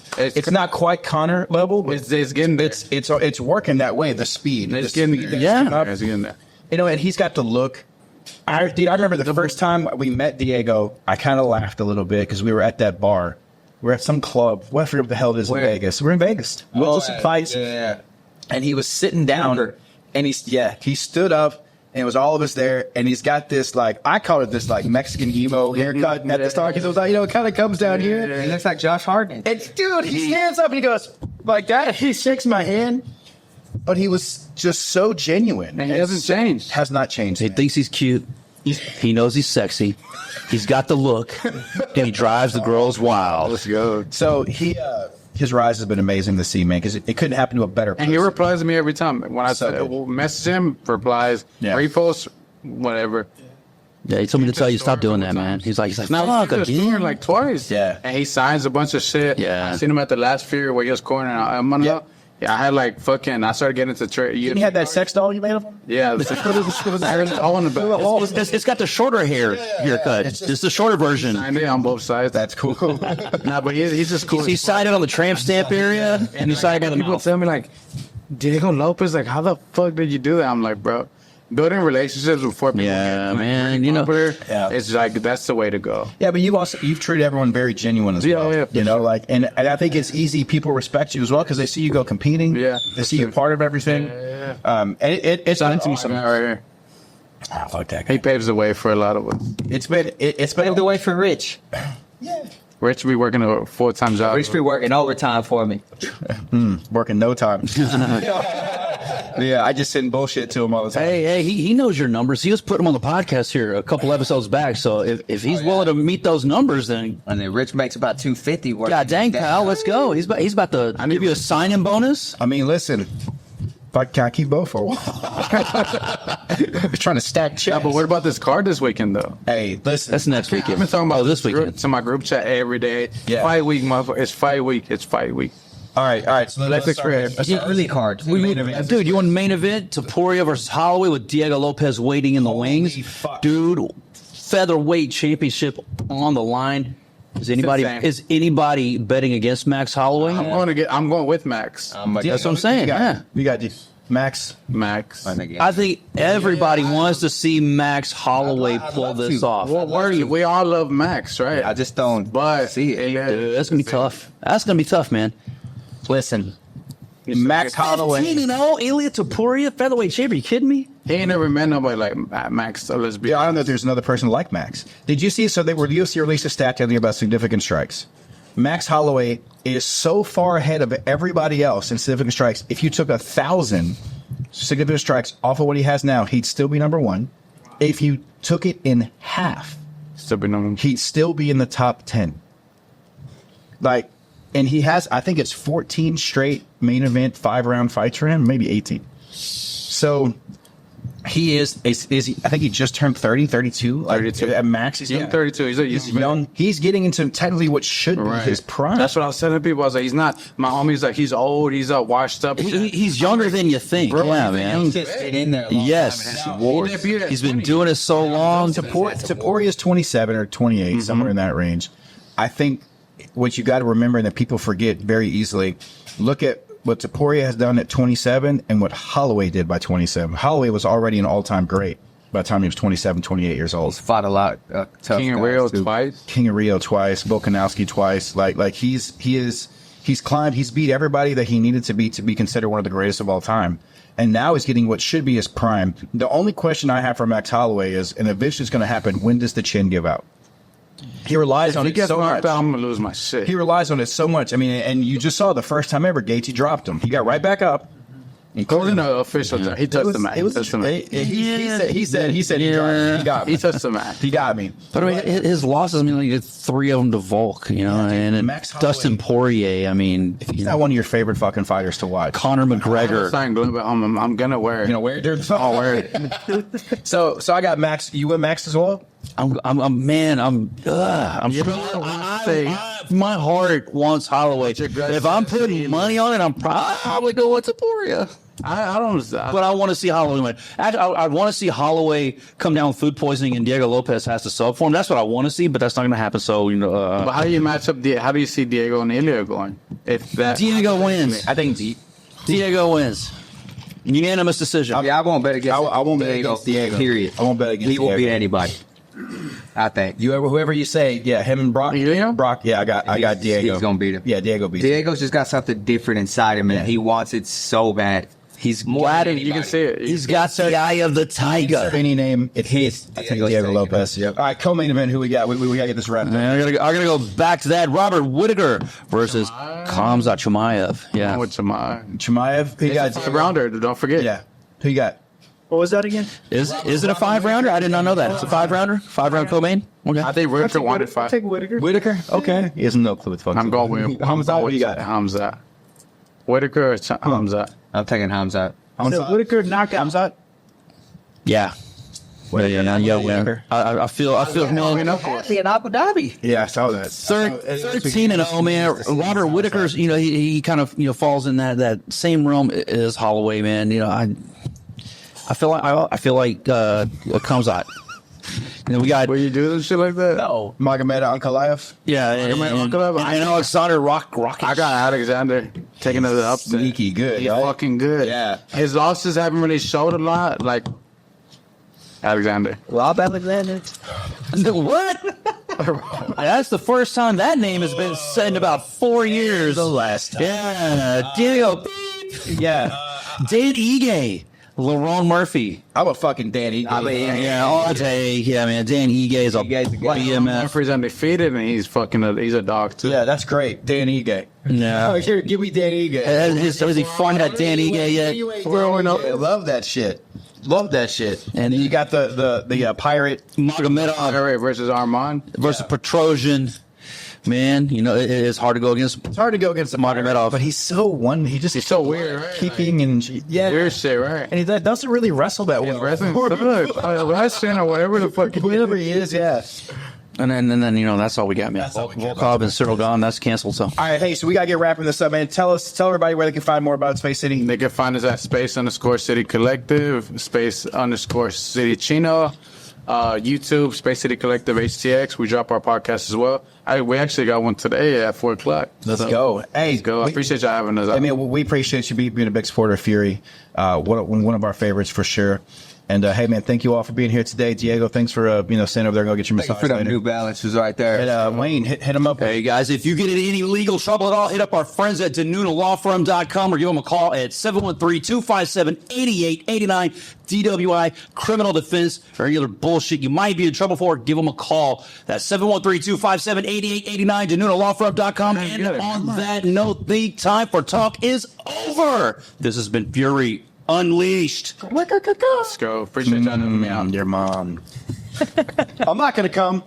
not quite Connor level, but it's getting there. it's working that way. The speed, It's the getting speed there. that's Yeah. up. It's getting there. You know, and he's got the look. I remember the first time we met Diego, I kind of laughed a little bit because we were at that bar. We're at some club. What I forget what the hell it is in Where? Vegas. We're in Vegas. Wilson Fights. Yeah. And he was sitting down, and he stood up, and it was all of us there, and he's got this, like, I call it this, like, Mexican emo haircut at the start, because it was like, it kind of comes down here. He looks like Josh Harden. And, dude, he stands up, and he goes, like that, he shakes my hand, but he was just so genuine. And he hasn't changed. Has not changed. He thinks he's cute. He knows he's sexy. He's got the look, and he drives the girls wild. Let's go. So his rise has been amazing to see, man, because it couldn't happen to a better person. And he replies to me every time. When I So say, good. well, message him, replies, Yeah. reposts, whatever. Yeah, he told me to tell you stop doing that, man. He's like, Now fuck he's again. like twice. Yeah. And he signs a bunch of shit. Yeah. I seen him at the last Fear where he was cornering. I'm on Yeah. Yeah, I had like fucking. I started getting into trade. Didn't he have that sex doll you made of him? Yeah, all in the back. It's got the shorter haircut. It's the shorter version. I did on both sides. That's cool. Nah, but he's just cool. He sided on the tramp stamp area, and he sided on the People mouth. tell me like, Diego Lopez, like, how the fuck did you do that? I'm like, bro, building relationships before people Yeah, get man, you know. popular, Yeah. it's like that's the way to go. Yeah, but you've treated everyone very genuine as Yeah, well. yeah. You know, like, and I think it's easy. People respect you as well because they see you go competing. Yeah. they see you part of everything. Yeah. And it's Shout been out to awesome. my guy right here. Ah, fuck that guy. He paves the way for a lot of us. It's been Paved the way for Rich. Rich be working a full-time job. Rich be working overtime for me. working no time. Yeah, I just send bullshit to him all the time. Hey, he knows your numbers. He just put him on the podcast here a couple episodes back. So if he's willing to meet those numbers, then And then Rich makes about $250 working. God dang, pal, let's go. He's about to give you a sign-in bonus. I mean, listen. Can I keep both for a while? Trying to stack checks. Yeah, but what about this card this weekend though? Hey, listen. That's next I've been weekend. talking about this group, weekend. to my group chat every day. Yeah. Fight week, motherfucker. It's fight week. It's fight week. All right. So let's experience. start. Get really cards. Dude, you want main event? Taporia versus Holloway with Diego Lopez waiting in the wings. fuck. Dude, featherweight championship on the line. Is anybody betting against Max Holloway? I'm going with Max. That's what I'm saying. Yeah. We got Max. Max. I think everybody wants to see Max Holloway pull this off. We all love Max, right? I just don't But see it. Dude, that's gonna be tough. That's gonna be tough, man. Listen. Max Holloway. 15-0, Ilya Taporia, featherweight champion. You kidding me? He ain't never met nobody like Max. So let's be. Yeah, I don't know if there's another person like Max. Did you see? So the UFC released a stat telling you about significant strikes. Max Holloway is so far ahead of everybody else in significant strikes. If you took 1,000 significant strikes off of what he has now, he'd still be number one. If you took it in half, Still be number. he'd still be in the top 10. Like, and he has, I think it's 14 straight main event 5-round fights for him, maybe 18. So he is I think he just turned 32. Like, 32. At max, he's Yeah, 32. He's young. He's getting into technically what should be his prime. That's what I was telling people. I was like, he's not. My homie's like, he's old. He's washed up. He's younger than you think. Bro, Yeah, he's man. He just stayed in there a long Yes. time. He's been doing it so long. Taporia is 27 or 28, somewhere in that range. I think what you got to remember, and that people forget very easily, look at what Taporia has done at 27 and what Holloway did by 27. Holloway was already an all-time great by the time he was 27, 28 years old. Fought a lot tough King of guys, Rio too. twice. King of Rio twice, Volkanovski twice. Like he's climbed, he's beat everybody that he needed to be considered one of the greatest of all time. And now he's getting what should be his prime. The only question I have for Max Holloway is, and eventually it's going to happen, when does the chin give out? He relies on He it gets so knocked much. out, I'm gonna lose my shit. He relies on it so much. I mean, and you just saw the first time ever Gaethje dropped him. He got right back up. He wasn't an official. He touched the mat. He touched the mat. He said he got me. He touched the mat. He got me. But I mean, his losses, I mean, like, he did 3 of them to Volk, you know, and then Max Holloway. Dustin Poirier, I mean, He's not one of your favorite fucking fighters to watch. Conor McGregor. Sign glue, but I'm gonna wear it. You know where? I'll wear it. So I got Max. You went Max as well. I'm My heart wants Holloway. If I'm putting money on it, I'm probably going with Taporia. I don't. But I want to see Holloway win. I want to see Holloway come down with food poisoning and Diego Lopez has to sub for him. That's what I want to see, but that's not going to happen. So, but how do you match up? How do you see Diego and Ilya going? If that Diego wins. I think Diego wins. Unanimous decision. Yeah, I won't bet against. I won't bet against Diego. Period. I won't bet against He won't Diego. beat anybody. I think. Whoever you say, yeah, him and Brock. Ilya? Brock, yeah, I got Diego. He's gonna beat him. Yeah, Diego beats him. Diego's just got something different inside him, and he wants it so bad. He's More got than it. you can see it. He's got the eye of the tiger. Any name, it's his. I think Diego Lopez. Yep. All right, co-main event. Who we got? We gotta get this wrapped up. Man, I gotta go back to that. Robert Whittaker versus Khamzat Chimaev. Yeah. With Chimaev. Who you got? a rounder. Don't forget. Yeah. Who you got? What was that again? Is it a 5-rounder? I did not know that. It's a 5-rounder? 5-round co-main? Okay. I think Whittaker wanted I'll 5. take Whittaker. Whitaker. Okay. He has no clue what the fuck. I'm going with Hamza. What you got? Hamza. Whittaker or Hamza? I'm taking Hamzat. So Whittaker knockout. Hamza. Yeah. Yeah. Whittaker. I feel man. Actually, in Abu Dhabi. Yeah, I saw that. 13-0, man. Robert Whittaker's, he kind of, falls in that same realm as Holloway, man. I feel like Khamzat. We got. Will you do this shit like that? No. Magomed Ankalaev. Yeah, and Alexander Rocky. I got Alexander taking it up. Sneaky good. He's right? fucking good. Yeah. His losses haven't really showed a lot. Like Alexander. Rob Alexander. What? That's the first time that name has been said in about 4 years. The last time. Yeah. Diego. Yeah. Dan Ige. Lerone Murphy. I'm a fucking Danny. Yeah, all day. Yeah, man. Dan Ige is a BMF. Murphy's undefeated and he's he's a dog too. Yeah, that's great. Dan Ige. Yeah. Oh, here, give me Dan Ige. Is he fun at Dan Ige yet? Growing up, I love that shit. Love that shit. And you got the pirate Magomedov Alright, versus Armand. versus Petrosian. Man, it is hard to go against. It's hard to go against the Magomedov, but he's so He's so weird, right? kicking and Weird shit, right? and he doesn't really wrestle that well. Wrestling or whatever the fuck. Whatever he is, yeah. And then that's all we got, man. Volkov and Cyril gone. That's canceled. So All right, hey, so we gotta get wrapping this up, man. Tell everybody where they can find more about Space City. They can find us at Space_City Collective, Space_City Chino, YouTube, Space City Collective HTX. We drop our podcast as well. We actually got one today at 4 o'clock. Let's go. Hey, Let's go. I appreciate y'all having us. I mean, we appreciate you being a big supporter of Fury. One of our favorites for sure. And hey, man, thank you all for being here today. Diego, thanks for staying over there and go get your massage For them later. New Balances right there. And Wayne, hit him up. hey guys, if you get in any legal trouble at all, hit up our friends at DeNunalawFirm.com or give them a call at 713-257-8889. DWI Criminal Defense or any other bullshit you might be in trouble for. Give them a call. That's 713-257-8889. DeNunalawFirm.com. And on that note, the time for talk is over. This has been Fury Unleashed. Let's go. Appreciate y'all having me out. Your mom. I'm not gonna come.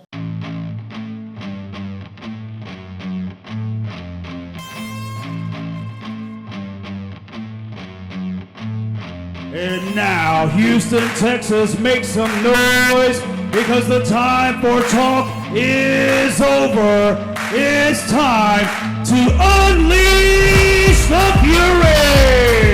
And now, Houston, Texas, make some noise because the time for talk is over. It's time to unleash the Fury!